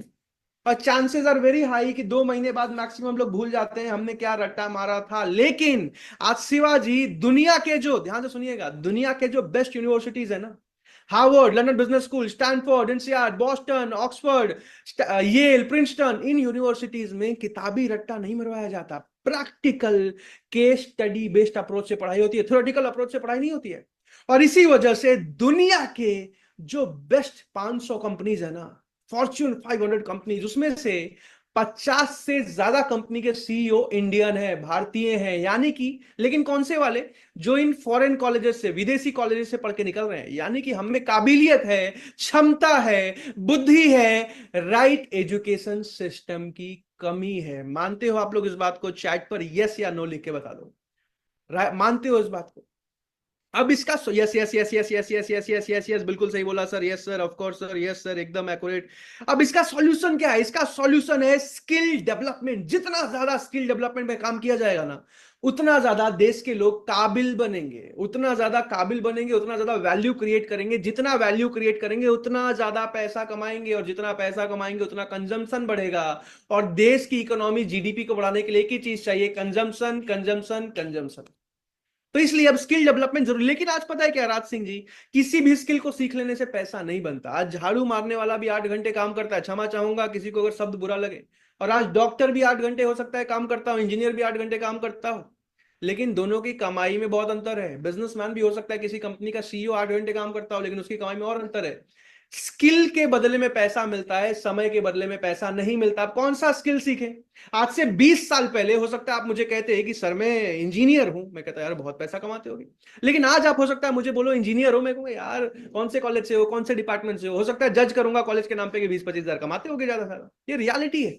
S18: और चांसेस आर वेरी हाई कि 2 महीने बाद मैक्सिमम लोग भूल जाते हैं हमने क्या रट्टा मारा था। लेकिन आज शिवाजी, दुनिया के जो, ध्यान से सुनिएगा, दुनिया के जो बेस्ट यूनिवर्सिटीज है ना, Harvard, London Business School, Stanford, NCR, Boston, Oxford, Yale, Princeton, इन यूनिवर्सिटीज में किताबी रट्टा नहीं मरवाया जाता। Practical case study based approach से पढ़ाई होती है, थ्योरेटिकल अप्रोच से पढ़ाई नहीं होती है। और इसी वजह से दुनिया के जो बेस्ट 500 कंपनीज है ना, फॉर्च्यून 500 कंपनीज, उसमें से 50 से ज्यादा कंपनी के सीईओ इंडियन है, भारतीय हैं। यानी कि, लेकिन कौन से वाले? जो इन फॉरेन कॉलेजेस से, विदेशी कॉलेजेस से पढ़ के निकल रहे हैं। यानी कि हम में काबिलियत है, क्षमता है, बुद्धि है, राइट एजुकेशन सिस्टम की कमी है। मानते हो आप लोग इस बात को? चैट पर यस या नो लिख के बता दो, मानते हो इस बात को? अब इसका yes yes yes yes yes yes yes yes yes yes, बिल्कुल सही बोला sir, yes sir, of course sir, yes sir, एकदम एक्यूरेट। अब इसका सॉल्यूशन क्या है? इसका सॉल्यूशन है स्किल डेवलपमेंट। जितना ज्यादा स्किल डेवलपमेंट में काम किया जाएगा ना, उतना ज्यादा देश के लोग काबिल बनेंगे, उतना ज्यादा काबिल बनेंगे, उतना ज्यादा वैल्यू क्रिएट करेंगे। जितना वैल्यू क्रिएट करेंगे उतना ज्यादा पैसा कमाएंगे, और जितना पैसा कमाएंगे उतना कंजम्पशन बढ़ेगा। और देश की इकोनॉमी, जीडीपी को बढ़ाने के लिए एक ही चीज चाहिए, कंजम्पशन, कंजम्पशन, कंजम्पशन। तो इसलिए अब स्किल डेवलपमेंट जरूरी। लेकिन आज पता है क्या राज सिंह जी, किसी भी स्किल को सीख लेने से पैसा नहीं बनता। आज झाड़ू मारने वाला भी 8 घंटे काम करता है, क्षमा चाहूंगा किसी को अगर शब्द बुरा लगे, और आज डॉक्टर भी 8 घंटे हो सकता है काम करता हो, इंजीनियर भी 8 घंटे काम करता हो, लेकिन दोनों की कमाई में बहुत अंतर है। बिजनेसमैन भी हो सकता है, किसी कंपनी का सीईओ 8 घंटे काम करता हो, लेकिन उसकी कमाई में और अंतर है। स्किल के बदले में पैसा मिलता है, समय के बदले में पैसा नहीं मिलता। आप कौन सा स्किल सीखें? आज से 20 साल पहले हो सकता है आप मुझे कहते हैं कि सर मैं इंजीनियर हूं, मैं कहता यार बहुत पैसा कमाते होगे। लेकिन आज आप हो सकता है मुझे बोलो इंजीनियर हो, मैं कहूंगा यार कौन से कॉलेज से हो, कौन से डिपार्टमेंट से हो सकता है जज करूंगा कॉलेज के नाम पे कि 20-25 हजार कमाते होगे ज्यादा सारा। ये रियलिटी है।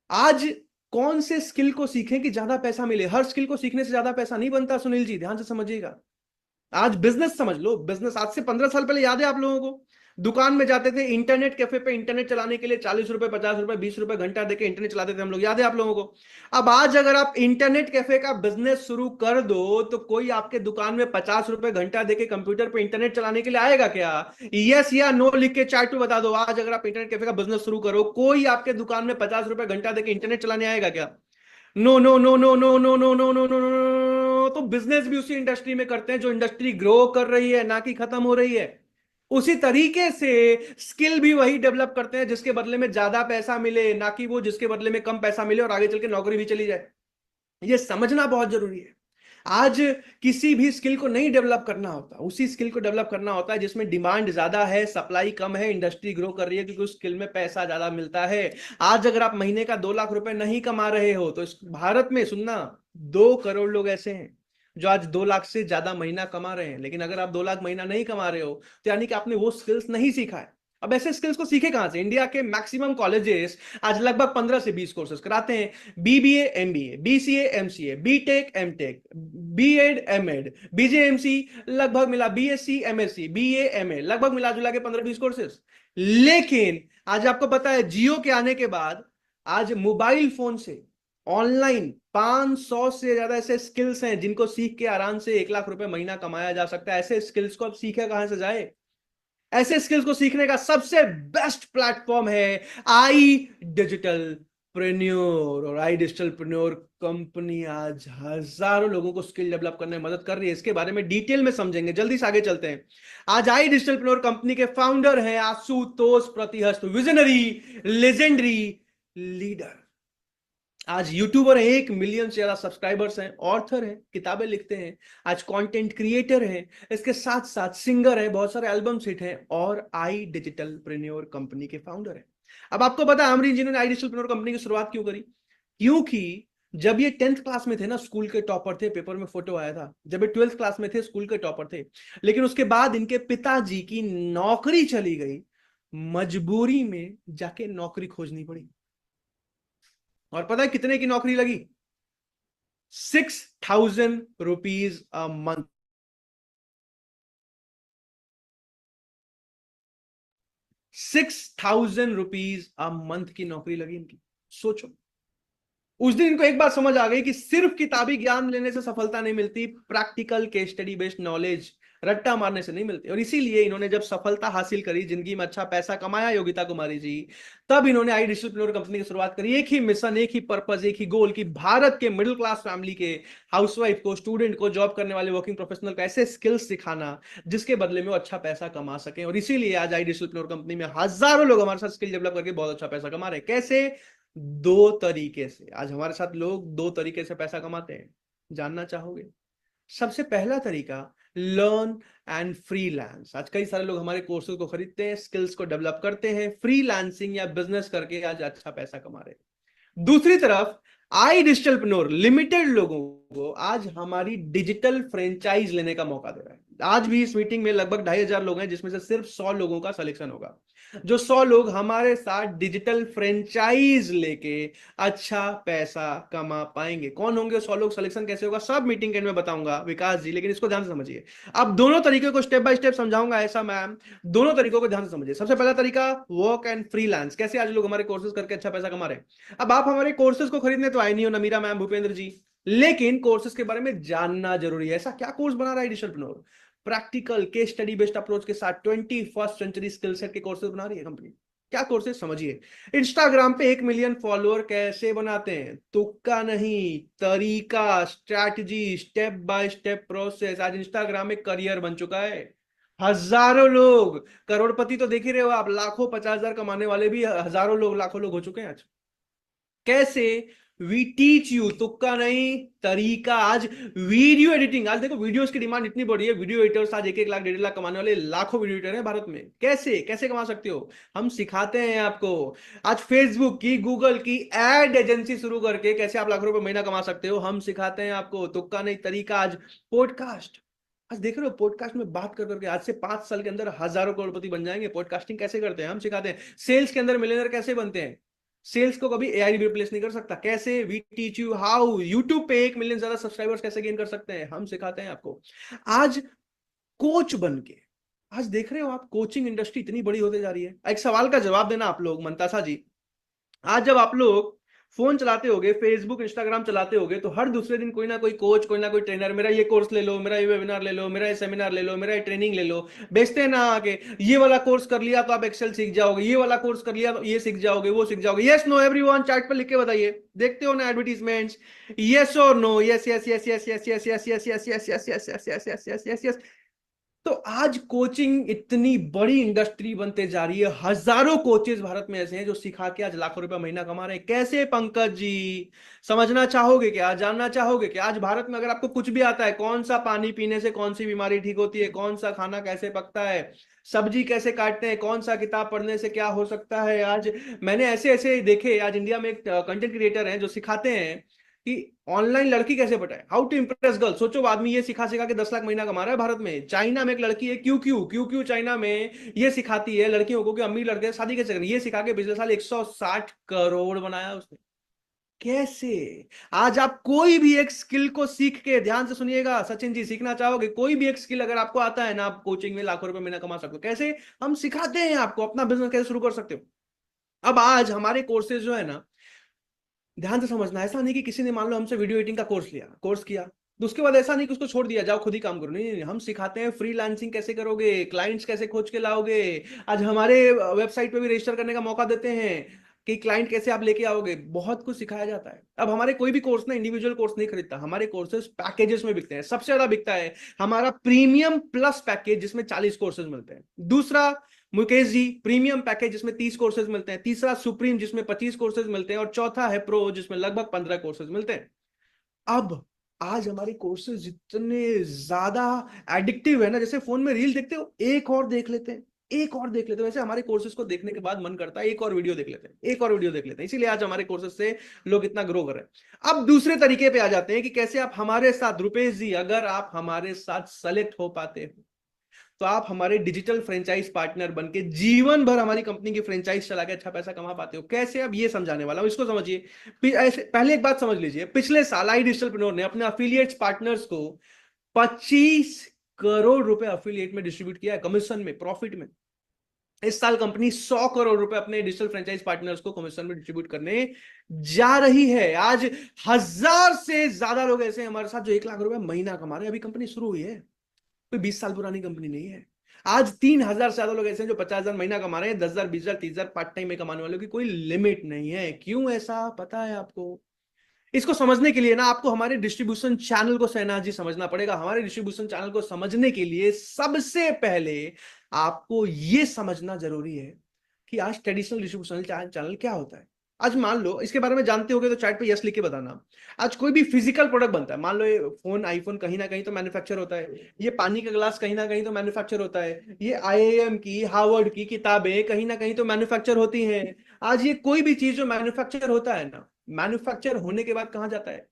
S18: आज कौन से स्किल को सीखें कि ज्यादा पैसा मिले? हर स्किल को सीखने से ज्यादा पैसा नहीं बनता सुनील जी, ध्यान से समझिएगा। आज बिजनेस समझ लो, बिजनेस आज से 15 साल पहले याद है आप लोगों को, दुकान में जाते थे इंटरनेट कैफे पे, इंटरनेट चलाने के लिए 40 रुपए 50 रुपए 20 रुपए घंटा देके इंटरनेट चलाते थे हम लोग, याद है आप लोगों को? अब आज अगर आप इंटरनेट कैफे का बिजनेस शुरू कर दो तो कोई आपके दुकान में 50 रुपए घंटा देके कंप्यूटर पे इंटरनेट चलाने के लिए आएगा क्या? यस या नो लिख के चैट पे बता दो। आज अगर आप इंटरनेट कैफे का बिजनेस शुरू करो, कोई आपके दुकान में 50 रुपए घंटा देके इंटरनेट चलाने आएगा क्या? No no no no no no no no no no no. तो बिजनेस भी उसी इंडस्ट्री में करते हैं जो इंडस्ट्री ग्रो कर रही है, ना कि खत्म हो रही है। उसी तरीके से स्किल भी वही डेवलप करते हैं जिसके बदले में ज्यादा पैसा मिले, ना कि वो जिसके बदले में कम पैसा मिले और आगे चल के नौकरी भी चली जाए। ये समझना बहुत जरूरी है। आज किसी भी स्किल को नहीं डेवलप करना होता, उसी स्किल को डेवलप करना होता है जिसमें डिमांड ज्यादा है, सप्लाई कम है, इंडस्ट्री ग्रो कर रही है, क्योंकि उस स्किल में पैसा ज्यादा मिलता है। आज अगर आप महीने का 2 लाख रुपए नहीं कमा रहे हो तो इस भारत में सुनना 2 करोड़ लोग ऐसे हैं जो आज 2 लाख से ज्यादा महीना कमा रहे हैं। लेकिन अगर आप 2 लाख महीना नहीं कमा रहे हो तो यानी कि आपने वो स्किल्स नहीं सीखा है। अब ऐसे स्किल्स को सीखे कहां से? इंडिया के मैक्सिमम कॉलेजेस आज लगभग 15 से 20 कोर्सेज कराते हैं। BBA, MBA, BCA, MCA, BTech, MTech, BEd, MEd, BJMC, लगभग मिला बीएससी, एमएससी, बीए, एमए, लगभग मिला जुला के 15-20 कोर्सेज। लेकिन आज आपको पता है जियो के आने के बाद आज मोबाइल फोन से ऑनलाइन 500 से ज्यादा ऐसे स्किल्स हैं जिनको सीख के आराम से 1 लाख रुपए महीना कमाया जा सकता है। ऐसे स्किल्स को अब सीखे कहां से जाए? ऐसे स्किल्स को सीखने का सबसे बेस्ट प्लेटफॉर्म है आई डिजिटल प्रेन्योर। और आई डिजिटल प्रेन्योर कंपनी आज हजारों लोगों को स्किल डेवलप करने में मदद कर रही है। इसके बारे में डिटेल में समझेंगे, जल्दी से आगे चलते हैं। आज आई डिजिटल प्रेन्योर कंपनी के फाउंडर हैं आशुतोष प्रतिहस्त, विजनरी, लेजेंडरी लीडर। आज यूट्यूबर है, 1 मिलियन से ज्यादा सब्सक्राइबर्स हैं, ऑथर हैं, किताबें लिखते हैं, आज कंटेंट क्रिएटर हैं, इसके साथ साथ सिंगर है, बहुत सारे एल्बम्स हिट हैं, और आई डिजिटल प्रेन्योर कंपनी के फाउंडर हैं। अब आपको पता है अमरीन जी ने आई डिजिटल प्रेन्योर कंपनी की शुरुआत क्यों करी? क्योंकि जब ये 10th क्लास में थे ना, स्कूल के टॉपर थे, पेपर में फोटो आया था। जब ये 12th क्लास में थे, स्कूल के टॉपर थे, लेकिन उसके बाद इनके पिताजी की नौकरी चली गई, मजबूरी में जाके नौकरी खोजनी पड़ी। और पता है कितने की नौकरी लगी? 6,000 rupees a month. 6,000 rupees a month की नौकरी लगी इनकी। सोचो, उस दिन इनको एक बात समझ आ गई कि सिर्फ किताबी ज्ञान लेने से सफलता नहीं मिलती, practical case study based knowledge रट्टा मारने से नहीं मिलती। और इसीलिए इन्होंने जब सफलता हासिल करी, जिंदगी में अच्छा पैसा कमाया योगिता कुमारी जी, तब इन्होंने आई डिजिटल प्रेन्योर कंपनी की शुरुआत करी। एक ही मिशन, एक ही पर्पस, एक ही गोल कि भारत के मिडिल क्लास फैमिली के हाउसवाइफ को, स्टूडेंट को, जॉब करने वाले वर्किंग प्रोफेशनल को ऐसे स्किल्स सिखाना जिसके बदले में वो अच्छा पैसा कमा सके। और इसीलिए आज आई डिजिटल प्रेन्योर कंपनी में हजारों लोग हमारे साथ स्किल डेवलप करके बहुत अच्छा पैसा कमा रहे हैं। कैसे? 2 तरीके से। आज हमारे साथ लोग 2 तरीके से पैसा कमाते हैं, जानना चाहोगे? सबसे पहला तरीका लर्न एंड फ्रीलांस। आज कई सारे लोग हमारे कोर्सेज को खरीदते हैं, स्किल्स को डेवलप करते हैं, फ्रीलांसिंग या बिजनेस करके आज अच्छा पैसा कमा रहे हैं। दूसरी तरफ आई डिजिटल प्रेन्योर लिमिटेड लोगों को आज हमारी डिजिटल फ्रेंचाइज लेने का मौका दे रहा है। आज भी इस मीटिंग में लगभग 2,500 लोग हैं, जिसमें से सिर्फ 100 लोगों का सिलेक्शन होगा। जो 100 लोग हमारे साथ डिजिटल फ्रेंचाइज लेके अच्छा पैसा कमा पाएंगे। कौन होंगे 100 लोग? सिलेक्शन कैसे होगा सब मीटिंग के एंड में बताऊंगा विकास जी, लेकिन इसको ध्यान से समझिए। अब दोनों तरीके को स्टेप बाय स्टेप समझाऊंगा ऐसा मैम, दोनों तरीकों को ध्यान से समझिए। सबसे पहला तरीका वर्क एंड फ्रीलांस, कैसे आज लोग हमारे कोर्सेज करके अच्छा पैसा कमा रहे हैं। अब आप हमारे कोर्सेज को खरीदने तो आए नहीं हो नमीरा मैम, भूपेंद्र जी, लेकिन कोर्सेज के बारे में जानना जरूरी है। ऐसा क्या कोर्स बना रहा है digitalpreneur? Practical case study based approach के साथ 21st सेंचुरी स्किल सेट के कोर्सेज बना रही है कंपनी।
S13: क्या कोर्सेज समझिए। इंस्टाग्राम पे 1 मिलियन फॉलोअर कैसे बनाते हैं? तुक्का नहीं, तरीका, strategy, step by step process. आज इंस्टाग्राम एक करियर बन चुका है। हजारों लोग, करोड़पति तो देख ही रहे हो आप, लाखों 50,000 कमाने वाले भी हजारों लोग, लाखों लोग हो चुके हैं आज। कैसे? वी टीच यू, तुक्का नहीं, तरीका। आज वीडियो एडिटिंग, आज देखो वीडियोस की डिमांड इतनी बड़ी है, वीडियो एडिटर्स आज 1-1 लाख 1.5 लाख कमाने वाले लाखों वीडियो एडिटर हैं भारत में। कैसे कैसे कमा सकते हो? हम सिखाते हैं आपको। आज फेसबुक की, गूगल की एड एजेंसी शुरू करके कैसे आप लाखों रुपए महीना कमा सकते हो, हम सिखाते हैं आपको। तुक्का नहीं, तरीका। आज पॉडकास्ट, आज देख रहे हो पॉडकास्ट में बात कर करके आज से 5 साल के अंदर हजारों करोड़पति बन जाएंगे। पॉडकास्टिंग कैसे करते हैं हम सिखाते हैं। सेल्स के अंदर मिलियनर कैसे बनते हैं, सेल्स को कभी एआई रिप्लेस नहीं कर सकता। कैसे? We teach you how. YouTube पे 1 मिलियन ज्यादा सब्सक्राइबर्स कैसे गेन कर सकते हैं, हम सिखाते हैं आपको। आज कोच बन के, आज देख रहे हो आप कोचिंग इंडस्ट्री इतनी बड़ी होती जा रही है। एक सवाल का जवाब देना आप लोग, मंतासा जी। आज जब आप लोग फोन चलाते होगे, फेसबुक इंस्टाग्राम चलाते होगे, तो हर दूसरे दिन कोई ना कोई कोच, कोई ना कोई ट्रेनर, मेरा ये कोर्स ले लो, मेरा ये वेबिनार ले लो, मेरा ये सेमिनार ले लो, मेरा ये ट्रेनिंग ले लो, बेचते हैं ना आके। ये वाला कोर्स कर लिया तो आप एक्सेल सीख जाओगे, ये वाला कोर्स कर लिया तो ये सीख जाओगे, वो सीख जाओगे। यस नो एवरीवन, चैट पर लिख के बताइए। देखते हो ना एडवर्टीजमेंट्स? यस और no? Yes yes yes yes yes yes yes yes yes yes yes yes yes yes yes yes yes yes. तो आज कोचिंग इतनी बड़ी इंडस्ट्री बनते जा रही है। हजारों कोचेस भारत में ऐसे हैं जो सिखा के आज लाखों रुपए महीना कमा रहे हैं। कैसे पंकज जी? समझना चाहोगे क्या? जानना चाहोगे क्या? आज भारत में अगर आपको कुछ भी आता है, कौन सा पानी पीने से कौन सी बीमारी ठीक होती है, कौन सा खाना कैसे पकता है, सब्जी कैसे काटते हैं, कौन सा किताब पढ़ने से क्या हो सकता है, आज मैंने ऐसे ऐसे देखे। आज इंडिया में एक कंटेंट क्रिएटर हैं जो सिखाते हैं कि ऑनलाइन लड़की कैसे पटाए, हाउ टू इंप्रेस गर्ल। सोचो आदमी ये सिखा सिखा के 10 लाख महीना कमा रहा है भारत में। चाइना में एक लड़की है, क्यू चाइना में ये सिखाती है लड़कियों को कि अमीर लड़के शादी कैसे करें। ये सिखा के पिछले साल 160 करोड़ बनाया उसने। कैसे? आज आप कोई भी एक स्किल को सीख के, ध्यान से सुनिएगा सचिन जी, सीखना चाहोगे कोई भी एक स्किल अगर आपको आता है ना, आप कोचिंग में लाखों रुपए महीना कमा सकते हो। कैसे? हम सिखाते हैं आपको। अपना बिजनेस कैसे शुरू कर सकते हो। अब आज हमारे कोर्सेज जो है ना, ध्यान से समझना, ऐसा नहीं कि किसी ने मान लो हमसे वीडियो एडिटिंग का कोर्स किया, तो उसके बाद ऐसा नहीं कि उसको छोड़ दिया, जाओ खुद ही काम करो। नहीं, हम सिखाते हैं फ्रीलांसिंग कैसे करोगे, क्लाइंट्स कैसे खोज के लाओगे। आज हमारे वेबसाइट पे भी रजिस्टर करने का मौका देते हैं कि क्लाइंट कैसे आप लेके आओगे। बहुत कुछ सिखाया जाता है। अब हमारे कोई भी कोर्स ना इंडिविजुअल कोर्स नहीं खरीदता, हमारे कोर्सेज पैकेजेस में बिकते हैं। सबसे ज्यादा बिकता है हमारा प्रीमियम प्लस पैकेज, जिसमें 40 कोर्सेज मिलते हैं। दूसरा मुकेश जी, प्रीमियम पैकेज जिसमें 30 कोर्सेज मिलते हैं। तीसरा सुप्रीम, जिसमें 25 कोर्सेज मिलते हैं। और चौथा है प्रो, जिसमें लगभग 15 कोर्सेज मिलते हैं। अब आज हमारे कोर्सेज जितने ज्यादा एडिक्टिव है ना, जैसे फोन में रील देखते हो, एक और देख लेते हैं, एक और देख लेते हैं, वैसे हमारे कोर्सेज को देखने के बाद मन करता है एक और वीडियो देख लेते हैं, एक और वीडियो देख लेते हैं। इसीलिए आज हमारे कोर्सेज से लोग इतना ग्रो कर रहे हैं। अब दूसरे तरीके पे आ जाते हैं कि कैसे आप हमारे साथ, रुपेश जी, अगर आप हमारे साथ सेलेक्ट हो पाते हो तो आप हमारे डिजिटल फ्रेंचाइज पार्टनर बनके जीवन भर हमारी कंपनी की फ्रेंचाइज चला के अच्छा पैसा कमा पाते हो। कैसे? अब ये समझाने वाला हूं, इसको समझिए। ऐसे पहले एक बात समझ लीजिए, पिछले साल आई डिजिटलप्रेन्योर ने अपने अफिलिएट्स पार्टनर्स को 25 करोड़ रुपए अफिलिएट में डिस्ट्रीब्यूट किया है, कमीशन में, प्रॉफिट में। इस साल कंपनी 100 करोड़ रुपए अपने डिजिटल फ्रेंचाइज पार्टनर्स को कमीशन में डिस्ट्रीब्यूट करने जा रही है। आज 1000 से ज्यादा लोग ऐसे हमारे साथ जो 1 लाख रुपए महीना कमा रहे हैं। अभी कंपनी शुरू हुई है, कोई 20 साल पुरानी कंपनी नहीं है। आज 3000 से ज्यादा लोग ऐसे हैं जो 50,000 महीना कमा रहे हैं। 10,000, 20,000, 30,000 पार्ट टाइम में कमाने वालों की कोई लिमिट नहीं है। क्यों ऐसा पता है आपको? इसको समझने के लिए ना आपको हमारे डिस्ट्रीब्यूशन चैनल को, सहना जी, समझना पड़ेगा। हमारे डिस्ट्रीब्यूशन चैनल को समझने के लिए सबसे पहले आपको यह समझना जरूरी है कि आज ट्रेडिशनल डिस्ट्रीब्यूशन चैनल क्या होता है। आज मान लो इसके बारे में जानते होगे तो चैट पे यस लिख के बताना। आज कोई भी फिजिकल प्रोडक्ट बनता है, मान लो ये फोन, आईफोन कहीं ना कहीं तो मैन्युफैक्चर होता है, ये पानी का ग्लास कहीं ना कहीं तो मैन्युफैक्चर होता है, ये IIM की, हार्वर्ड की किताबें कहीं ना कहीं तो मैन्युफैक्चर होती हैं। आज ये कोई भी चीज जो मैन्युफैक्चर होता है ना, मैन्युफैक्चर होने के बाद कहां जाता है?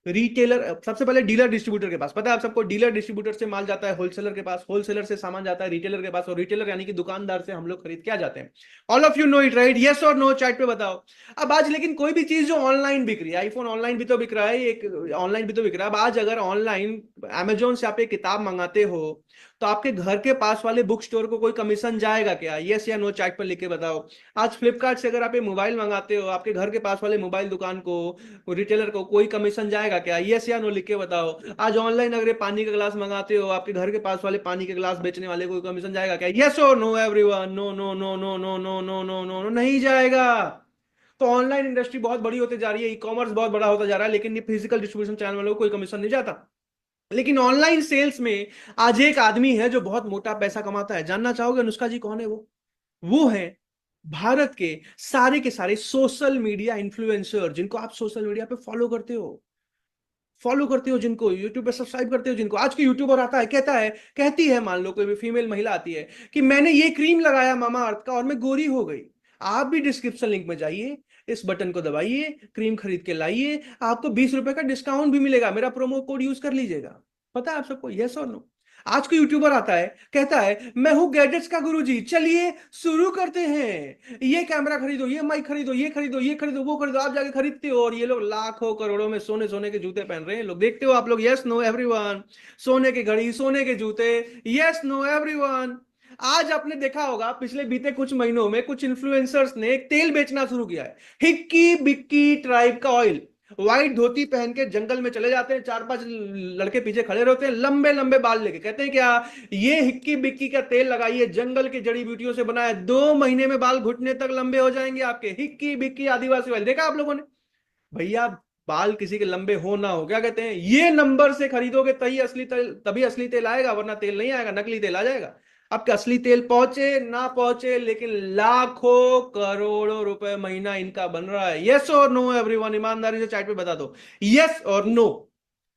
S13: रिटेलर, सबसे पहले डीलर डिस्ट्रीब्यूटर के पास। पता है आप सबको, डीलर डिस्ट्रीब्यूटर से माल जाता है होलसेलर के पास, होलसेलर से सामान जाता है रिटेलर के पास, और रिटेलर यानी कि दुकानदार से हम लोग खरीद के आ जाते हैं। All of you know it, right? Yes और नो चैट पे बताओ। अब आज लेकिन कोई भी चीज जो ऑनलाइन बिक रही है, आईफोन ऑनलाइन भी तो बिक रहा है, एक ऑनलाइन भी तो बिक रहा है। अब आज अगर ऑनलाइन अमेजोन से आप एक किताब मंगाते हो
S18: तो आपके घर के पास वाले बुक स्टोर को कोई कमीशन जाएगा क्या? यस या नो चैट पर लिख के बताओ। आज फ्लिपकार्ट से अगर आप ये मोबाइल मंगाते हो, आपके घर के पास वाले मोबाइल दुकान को, रिटेलर को कोई कमीशन जाएगा क्या? यस या नो लिख के बताओ। आज ऑनलाइन अगर पानी का ग्लास मंगाते हो, आपके घर के पास वाले पानी के ग्लास बेचने वाले को कमीशन जाएगा क्या? यस और no everyone? No no no no no no no no no no, नहीं जाएगा। तो ऑनलाइन इंडस्ट्री बहुत बड़ी होती जा रही है, ई कॉमर्स बहुत बड़ा होता जा रहा है, लेकिन ये फिजिकल डिस्ट्रीब्यूशन चैनल वालों को कोई कमीशन नहीं जाता। लेकिन ऑनलाइन सेल्स में आज एक आदमी है जो बहुत मोटा पैसा कमाता है। जानना चाहोगे अनुष्का जी कौन है? वो है भारत के सारे सोशल मीडिया इन्फ्लुएंसर, जिनको आप सोशल मीडिया पे फॉलो करते हो, जिनको यूट्यूब पे सब्सक्राइब करते हो, जिनको आज के यूट्यूबर आता है, कहती है, मान लो कोई भी फीमेल महिला आती है कि मैंने ये क्रीम लगाया मामा अर्थ का और मैं गोरी हो गई। आप भी डिस्क्रिप्शन लिंक में जाइए, इस बटन को दबाइए, क्रीम खरीद के लाइए, आपको 20 रुपए का डिस्काउंट भी मिलेगा, मेरा प्रोमो कोड यूज कर लीजिएगा। पता है आप सबको? यस और नो? आज कोई यूट्यूबर आता है, कहता है मैं हूं गैजेट्स का गुरुजी, चलिए शुरू करते हैं, ये कैमरा खरीदो, ये माइक खरीदो, ये खरीदो, ये खरीदो, वो खरीदो। आप जाके खरीदते हो और ये लोग लाखों करोड़ों में सोने के जूते पहन रहे हैं। लोग देखते हो आप लोग? Yes no everyone? सोने की घड़ी, सोने के जूते, यस नो एवरीवन? आज आपने देखा होगा पिछले बीते कुछ महीनों में कुछ इन्फ्लुएंसर्स ने एक तेल बेचना शुरू किया है, हिक्की बिक्की ट्राइब का ऑयल। व्हाइट धोती पहन के जंगल में चले जाते हैं, 4-5 लड़के पीछे खड़े रहते हैं, लंबे लंबे बाल लेके, कहते हैं क्या ये हिक्की बिक्की का तेल लगाइए, जंगल की जड़ी बूटियों से बना है, 2 महीने में बाल घुटने तक लंबे हो जाएंगे आपके। हिक्की बिक्की आदिवासी ऑयल देखा आप लोगों ने? भैया बाल किसी के लंबे हो ना हो, क्या कहते हैं, ये नंबर से खरीदोगे तभी असली तेल आएगा, वरना तेल नहीं आएगा, नकली तेल आ जाएगा। आपके असली तेल पहुंचे ना पहुंचे, लेकिन लाखों करोड़ों रुपए महीना इनका बन रहा है। यस और नो एवरीवन? ईमानदारी से चैट पे बता दो, यस और no?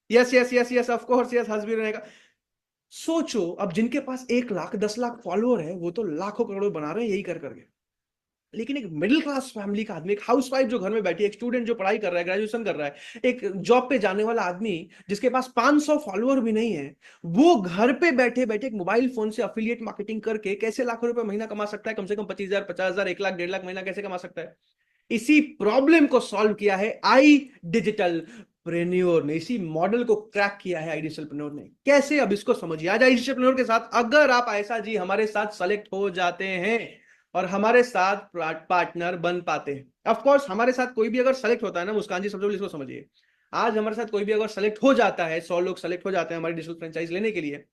S18: Yes yes yes yes of course yes, हंस भी रहेगा। सोचो अब जिनके पास 1 लाख 10 लाख फॉलोअर है, वो तो लाखों करोड़ों बना रहे हैं यही कर करके। लेकिन एक मिडिल क्लास फैमिली का आदमी, एक हाउसवाइफ जो घर में बैठी है, एक स्टूडेंट जो पढ़ाई कर रहा है, ग्रेजुएशन कर रहा है, एक जॉब पे जाने वाला आदमी जिसके पास 500 फॉलोअर भी नहीं है, वो घर पे बैठे बैठे एक मोबाइल फोन से अफिलिएट मार्केटिंग करके कैसे लाखों रुपए महीना कमा सकता है? कम से कम 25,000, 50,000, 1 लाख, 1.5 लाख महीना कैसे कमा सकता है? इसी प्रॉब्लम को सॉल्व किया है आई डिजिटल प्रेन्योर ने, इसी मॉडल को क्रैक किया है आई डिजिटल प्रेन्योर ने। कैसे? अब इसको समझिए। आज आई डिजिटल प्रेन्योर के साथ अगर आप ऐसा जी हमारे साथ सेलेक्ट हो जाते हैं और हमारे साथ पार्टनर बन पाते हैं, ऑफ कोर्स हमारे साथ कोई भी अगर सेलेक्ट होता है ना, मुस्कान जी सबसे पहले इसको समझिए, आज हमारे साथ कोई भी अगर सेलेक्ट हो जाता है, 100 लोग सेलेक्ट हो जाते हैं हमारी डिजिटल फ्रेंचाइज लेने के लिए,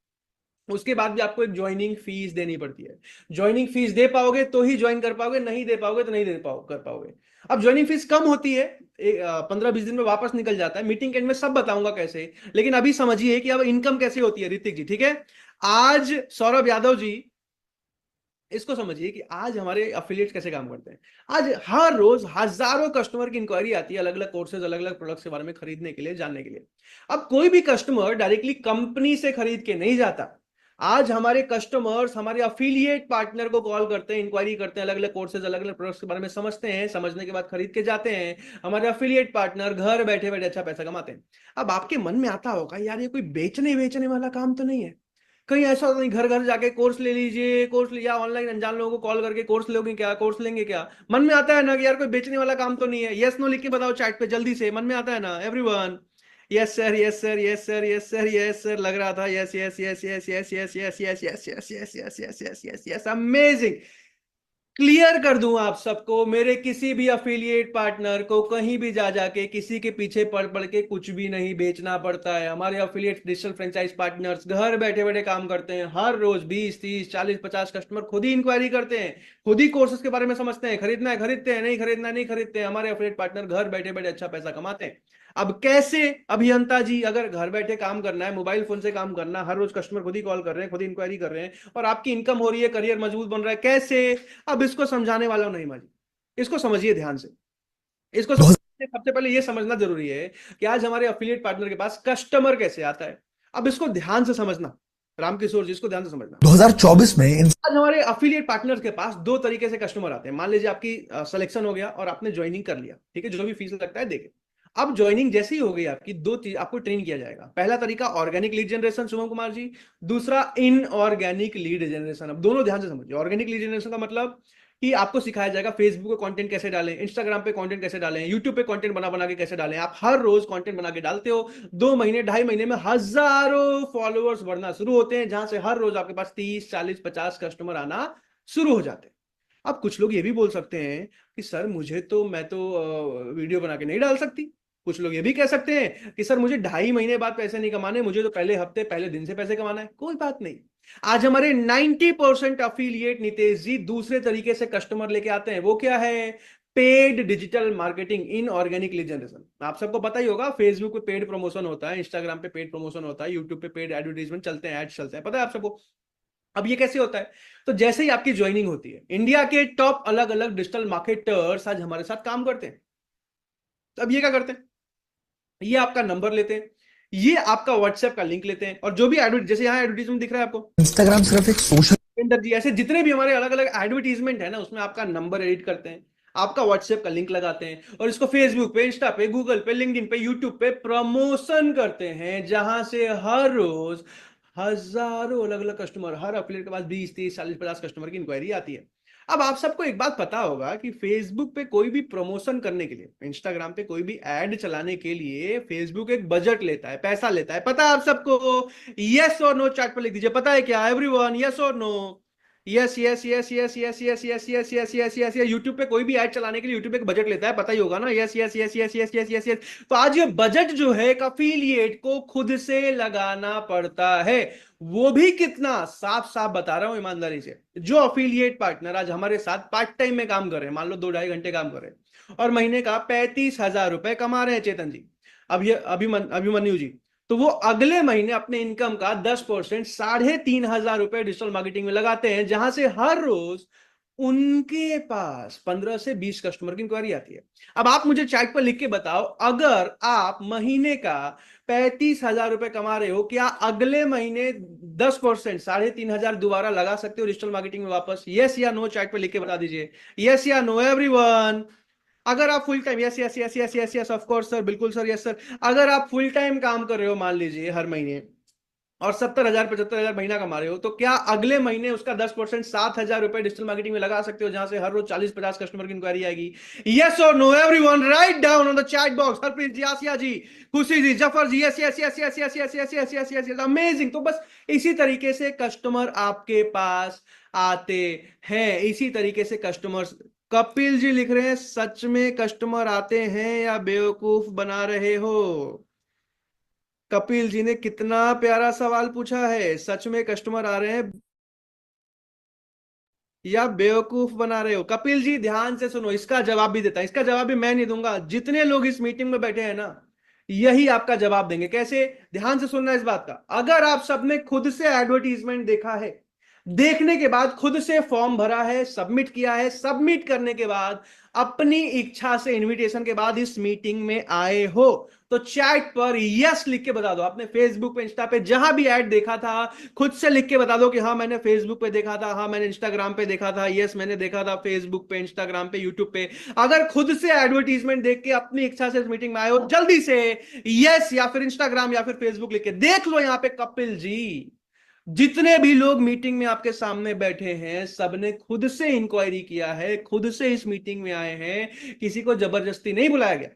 S18: उसके बाद भी आपको एक ज्वाइनिंग फीस देनी पड़ती है। ज्वाइनिंग फीस दे पाओगे तो ही ज्वाइन कर पाओगे, नहीं दे पाओगे तो नहीं कर पाओगे। अब ज्वाइनिंग फीस कम होती है, 15-20 दिन में वापस निकल जाता है, मीटिंग के एंड में सब बताऊंगा कैसे। लेकिन अभी समझिए कि अब इनकम कैसे होती है। ऋतिक जी ठीक है, आज सौरभ यादव जी इसको समझिए कि आज हमारे अफिलिएट्स कैसे काम करते हैं। आज हर रोज हजारों कस्टमर की इंक्वायरी आती है अलग अलग कोर्सेज, अलग अलग प्रोडक्ट्स के बारे में खरीदने के लिए, जानने के लिए। अब कोई भी कस्टमर डायरेक्टली कंपनी से खरीद के नहीं जाता। आज हमारे कस्टमर्स हमारे अफिलिएट पार्टनर को कॉल करते हैं, इंक्वायरी करते हैं, अलग अलग कोर्सेज, अलग अलग प्रोडक्ट्स के बारे में समझते हैं, समझने के बाद खरीद के जाते हैं। हमारे अफिलिएट पार्टनर घर बैठे बैठे अच्छा पैसा कमाते हैं। अब आपके मन में आता होगा यार ये कोई बेचने वाला काम तो नहीं है, कहीं ऐसा नहीं घर घर जाके कोर्स ले लीजिए, कोर्स लिया ऑनलाइन अनजान लोगों को कॉल करके कोर्स लोगे क्या, कोर्स लेंगे क्या? मन में आता है ना कि यार कोई बेचने वाला काम तो नहीं है? यस नो लिख के बताओ चैट पे जल्दी से, मन में आता है ना everyone? Yes sir, yes sir, yes sir, yes sir, yes sir लग रहा था। Yes yes yes yes yes yes yes yes yes yes yes yes yes yes yes yes amazing. Clear कर दूं आप सबको, मेरे किसी भी अफिलिएट पार्टनर को कहीं भी जा जाके किसी के पीछे पड़ के कुछ भी नहीं बेचना पड़ता है। हमारे अफिलिएट डिजिटल फ्रेंचाइज पार्टनर्स घर बैठे बैठे काम करते हैं। हर रोज 20, 30, 40, 50 कस्टमर खुद ही इंक्वायरी करते हैं, खुद ही कोर्सेज के बारे में समझते हैं, खरीदना है खरीदते हैं, नहीं खरीदना नहीं खरीदते हैं। हमारे अफिलिएट पार्टनर घर बैठे बैठे अच्छा पैसा कमाते हैं। अब कैसे अभियंता जी, अगर घर बैठे काम करना है, मोबाइल फोन से काम करना, हर रोज कस्टमर खुद ही कॉल कर रहे हैं, खुद ही इंक्वायरी कर रहे हैं और आपकी इनकम हो रही है, करियर मजबूत बन रहा है, कैसे? अब इसको समझाने वाला नहीं माजी, इसको समझिए ध्यान से। इसको सबसे पहले ये समझना जरूरी है कि आज हमारे अफिलिएट पार्टनर के पास कस्टमर कैसे आता है। अब इसको ध्यान से समझना, रामकिशोर जी इसको ध्यान से समझना।
S17: 2024 में
S18: आज हमारे अफिलिएट पार्टनर्स के पास 2 तरीके से कस्टमर आते हैं। मान लीजिए आपकी सिलेक्शन हो गया और आपने ज्वाइनिंग कर लिया, ठीक है, जो भी फीस लगता है देके। अब ज्वाइनिंग जैसे ही हो गई आपकी, 2 चीज आपको ट्रेन किया जाएगा। पहला तरीका organic lead generation Shubham Kumar ji, दूसरा इनऑर्गेनिक लीड जनरेशन। अब दोनों ध्यान से समझिए। ऑर्गेनिक लीड जनरेशन का मतलब कि आपको सिखाया जाएगा फेसबुक पे कंटेंट कैसे डालें, इंस्टाग्राम पे कंटेंट कैसे डालें, यूट्यूब पे कंटेंट बना बना के कैसे डालें। आप हर रोज कंटेंट बना के डालते हो, 2 महीने 2.5 महीने में हजारों फॉलोअर्स बढ़ना शुरू होते हैं, जहां से हर रोज आपके पास 30 40 50 कस्टमर आना शुरू हो जाते हैं। अब कुछ लोग ये भी बोल सकते हैं कि सर मैं तो वीडियो बना के नहीं डाल सकती। कुछ लोग ये भी कह सकते हैं कि सर मुझे 2.5 महीने बाद पैसे नहीं कमाने, मुझे तो पहले हफ्ते पहले दिन से पैसे कमाना है। कोई बात नहीं, आज हमारे 90% अफिलिएट नितेश जी दूसरे तरीके से कस्टमर लेके आते हैं। वो क्या है? Paid digital marketing in organic lead generation. आप सबको पता ही होगा, फेसबुक पे पेड प्रमोशन होता है, इंस्टाग्राम पे पेड प्रमोशन होता है, यूट्यूब पे पेड एडवर्टाइजमेंट चलते हैं, एड्स चलते हैं, पता है आप सबको। अब ये कैसे होता है? तो जैसे ही आपकी ज्वाइनिंग होती है, इंडिया के टॉप अलग अलग डिजिटल मार्केटर्स आज हमारे साथ काम करते हैं। तो अब ये क्या करते हैं? ये आपका नंबर लेते हैं, ये आपका व्हाट्सएप का लिंक लेते हैं, और जो भी जैसे यहाँ एडवर्टीजमेंट दिख रहा है आपको,
S17: इंस्टाग्राम सिर्फ एक सोशल
S18: जी, ऐसे जितने भी हमारे अलग अलग एडवर्टीजमेंट है ना, उसमें आपका नंबर एडिट करते हैं, आपका व्हाट्सएप का लिंक लगाते हैं, और इसको फेसबुक पे, इंस्टा पे, गूगल पे, लिंक्डइन पे, यूट्यूब पे प्रमोशन करते हैं, जहां से हर रोज हजारों अलग अलग कस्टमर, हर अफिलिएट के पास 20 30 40 50 कस्टमर की इंक्वायरी आती है। अब आप सबको एक बात पता होगा कि फेसबुक पे कोई भी प्रमोशन करने के लिए, इंस्टाग्राम पे कोई भी एड चलाने के लिए फेसबुक एक बजट लेता है, पैसा लेता है। पता है आप सबको? यस और नो चैट पर लिख दीजिए। पता है क्या एवरीवन? यस और no? Yes yes yes yes yes yes yes yes yes yes yes. YouTube पे कोई भी ऐड चलाने के लिए यूट्यूब पे एक बजट लेता है, पता ही होगा ना? Yes yes yes yes yes yes yes yes. तो आज ये बजट जो है अफिलिएट को खुद से लगाना पड़ता है। वो भी कितना? साफ साफ बता रहा हूं ईमानदारी से, जो अफिलिएट पार्टनर आज हमारे साथ पार्ट टाइम में काम कर रहे हैं, मान लो 2-2.5 घंटे काम कर रहे हैं और महीने का 35,000 रुपए कमा रहे हैं, चेतन जी, अब ये अभिमन्यु जी, तो वो अगले महीने अपने इनकम का 10% 3,500 रुपए डिजिटल मार्केटिंग में लगाते हैं, जहां से हर रोज उनके पास 15 से 20 कस्टमर की इंक्वायरी आती है। अब आप मुझे चैट पर लिख के बताओ, अगर आप महीने का 35,000 रुपए कमा रहे हो, क्या अगले महीने 10% 3,500 दोबारा लगा सकते हो डिजिटल मार्केटिंग में वापस? यस या नो चैट पर लिख के बता दीजिए। यस या नो एवरीवन? अगर आप full time, yes yes yes yes yes yes of course sir, बिल्कुल सर, यस सर। अगर आप फुल टाइम काम कर रहे हो मान लीजिए हर महीने, और 70,000 75,000 महीना कमा रहे हो, तो क्या अगले महीने उसका 10% 7,000 रुपए डिजिटल मार्केटिंग में लगा सकते हो, जहां से हर रोज 40-50 कस्टमर की इंक्वायरी आएगी? यस और no everyone? Right down on the chat box. Harpreet ji, Asiya ji, Khushi ji, Zafar ji, yes yes yes yes yes yes yes yes yes yes yes. Amazing. तो बस इसी तरीके से कस्टमर आपके पास आते हैं, इसी तरीके से कस्टमर्स। कपिल जी लिख रहे हैं, सच में कस्टमर आते हैं या बेवकूफ बना रहे हो? कपिल जी ने कितना प्यारा सवाल पूछा है, सच में कस्टमर आ रहे हैं या बेवकूफ बना रहे हो? कपिल जी ध्यान से सुनो, इसका जवाब भी देता है। इसका जवाब भी मैं नहीं दूंगा, जितने लोग इस मीटिंग में बैठे हैं ना, यही आपका जवाब देंगे। कैसे? ध्यान से सुनना इस बात का। अगर आप सबने खुद से एडवर्टीजमेंट देखा है, देखने के बाद खुद से फॉर्म भरा है, सबमिट किया है, सबमिट करने के बाद अपनी इच्छा से इनविटेशन के बाद इस मीटिंग में आए हो, तो चैट पर यस लिख के बता दो। आपने फेसबुक पे, इंस्टा पे जहां भी ऐड देखा था, खुद से लिख के बता दो कि हाँ मैंने फेसबुक पे देखा था, हाँ मैंने इंस्टाग्राम पे देखा था, यस मैंने देखा था फेसबुक पे, इंस्टाग्राम पे, यूट्यूब पे। अगर खुद से एडवर्टीजमेंट देख के अपनी इच्छा से इस मीटिंग में आए हो, जल्दी से यस या फिर इंस्टाग्राम या फिर फेसबुक लिख के देख लो। यहां पे कपिल जी, जितने भी लोग मीटिंग में आपके सामने बैठे हैं, सबने खुद से इंक्वायरी किया है, खुद से इस मीटिंग में आए हैं, किसी को जबरदस्ती नहीं बुलाया गया।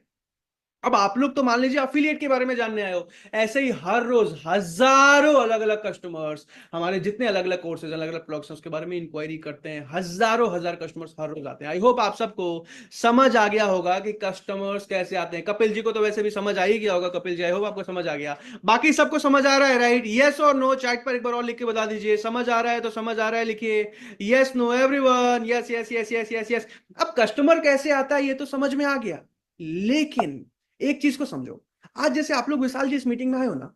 S18: अब आप लोग तो मान लीजिए अफिलिएट के बारे में जानने आए हो, ऐसे ही हर रोज हजारों अलग अलग कस्टमर्स हमारे जितने अलग अलग कोर्सेज, अलग अलग प्रोडक्ट्स उसके बारे में इंक्वायरी करते हैं, हजारों हजार कस्टमर्स हर रोज आते हैं। आई होप आप सबको समझ आ गया होगा कि कस्टमर्स कैसे आते हैं। कपिल जी को तो वैसे भी समझ आ ही गया होगा। कपिल जी, आई होप आपको समझ आ गया। बाकी सबको समझ आ रहा है? राइट? यस और नो चैट पर एक बार और लिख के बता दीजिए। समझ आ रहा है तो समझ आ रहा है लिखिए yes no everyone. Yes yes yes yes yes yes. अब कस्टमर कैसे आता है ये तो समझ में आ गया, लेकिन एक चीज को समझो। आज जैसे आप लोग विशाल जी इस मीटिंग में आए हो ना,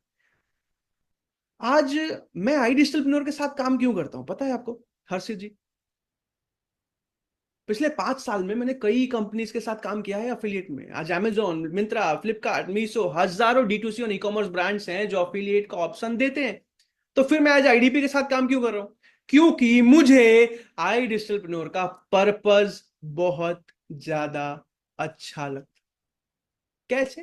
S18: आज मैं आई डिजिटलप्रेन्योर के साथ काम क्यों करता हूं पता है आपको हर्षित जी? पिछले 5 साल में मैंने कई कंपनीज के साथ काम किया है अफिलिएट में। आज अमेजॉन, मिंत्रा, फ्लिपकार्ट, मीशो, हजारों D2C और ई-कॉमर्स ब्रांड्स हैं जो अफिलिएट का ऑप्शन देते हैं। तो फिर मैं आज आईडीपी के साथ काम क्यों कर रहा हूं? क्योंकि मुझे आई डिजिटलप्रेन्योर का पर्पस बहुत ज्यादा अच्छा लगता। कैसे?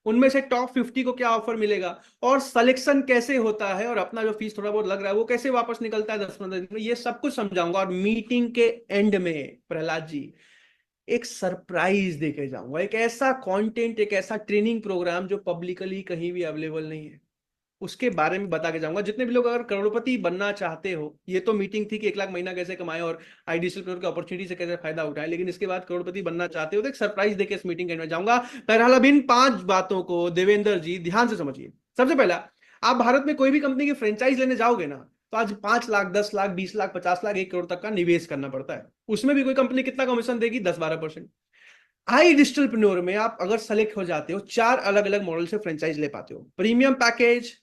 S18: उनमें से टॉप 50 को क्या ऑफर मिलेगा, और सिलेक्शन कैसे होता है, और अपना जो फीस थोड़ा बहुत लग रहा है वो कैसे वापस निकलता है 10-15 दिन में, ये सब कुछ समझाऊंगा। और मीटिंग के एंड में प्रहलाद जी एक सरप्राइज देके जाऊंगा, एक ऐसा कंटेंट, एक ऐसा ट्रेनिंग प्रोग्राम जो पब्लिकली कहीं भी अवेलेबल नहीं है, उसके बारे में बता के जाऊंगा। जितने भी लोग अगर करोड़पति बनना चाहते हो, ये तो मीटिंग थी कि 1 लाख महीना कैसे कमाए और आईडियल की अपॉर्चुनिटी से कैसे फायदा उठाए, लेकिन इसके बाद करोड़पति बनना चाहते हो तो एक सरप्राइज देके इस मीटिंग के एंड में जाऊंगा। बहरहाल अब इन 5 बातों को देवेंद्र जी ध्यान से समझिए। सबसे पहला, आप भारत में कोई भी कंपनी की फ्रेंचाइज लेने जाओगे ना, तो आज 5 लाख, 10 लाख, 20 लाख, 50 लाख, 1 करोड़ तक का निवेश करना पड़ता है। उसमें भी कोई कंपनी कितना कमीशन देगी? 10-12%। आई डिजिटलप्रेन्योर में आप अगर सेलेक्ट हो जाते हो, 4 अलग अलग मॉडल से फ्रेंचाइज ले पाते हो। प्रीमियम पैकेज,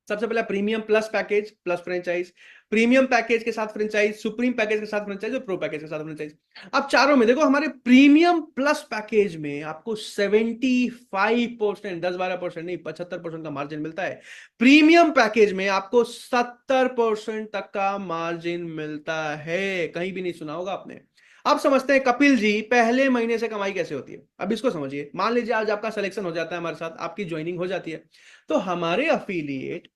S18: सबसे पहला premium plus package plus franchise, premium package के साथ फ्रेंचाइज, सुप्रीम पैकेज के साथ फ्रेंचाइज और प्रो पैकेज के साथ फ्रेंचाइज। अब चारों में देखो, हमारे प्रीमियम प्लस पैकेज में आपको 75%, 10-12% नहीं, 75% का मार्जिन मिलता है। प्रीमियम पैकेज में आपको 70% तक का मार्जिन मिलता है। कहीं भी नहीं सुना होगा आपने। अब समझते हैं कपिल जी पहले महीने से कमाई कैसे होती है। अब इसको समझिए। मान लीजिए आज आपका सिलेक्शन हो जाता है हमारे साथ, आपकी ज्वाइनिंग हो जाती है, तो हमारे अफिलिएट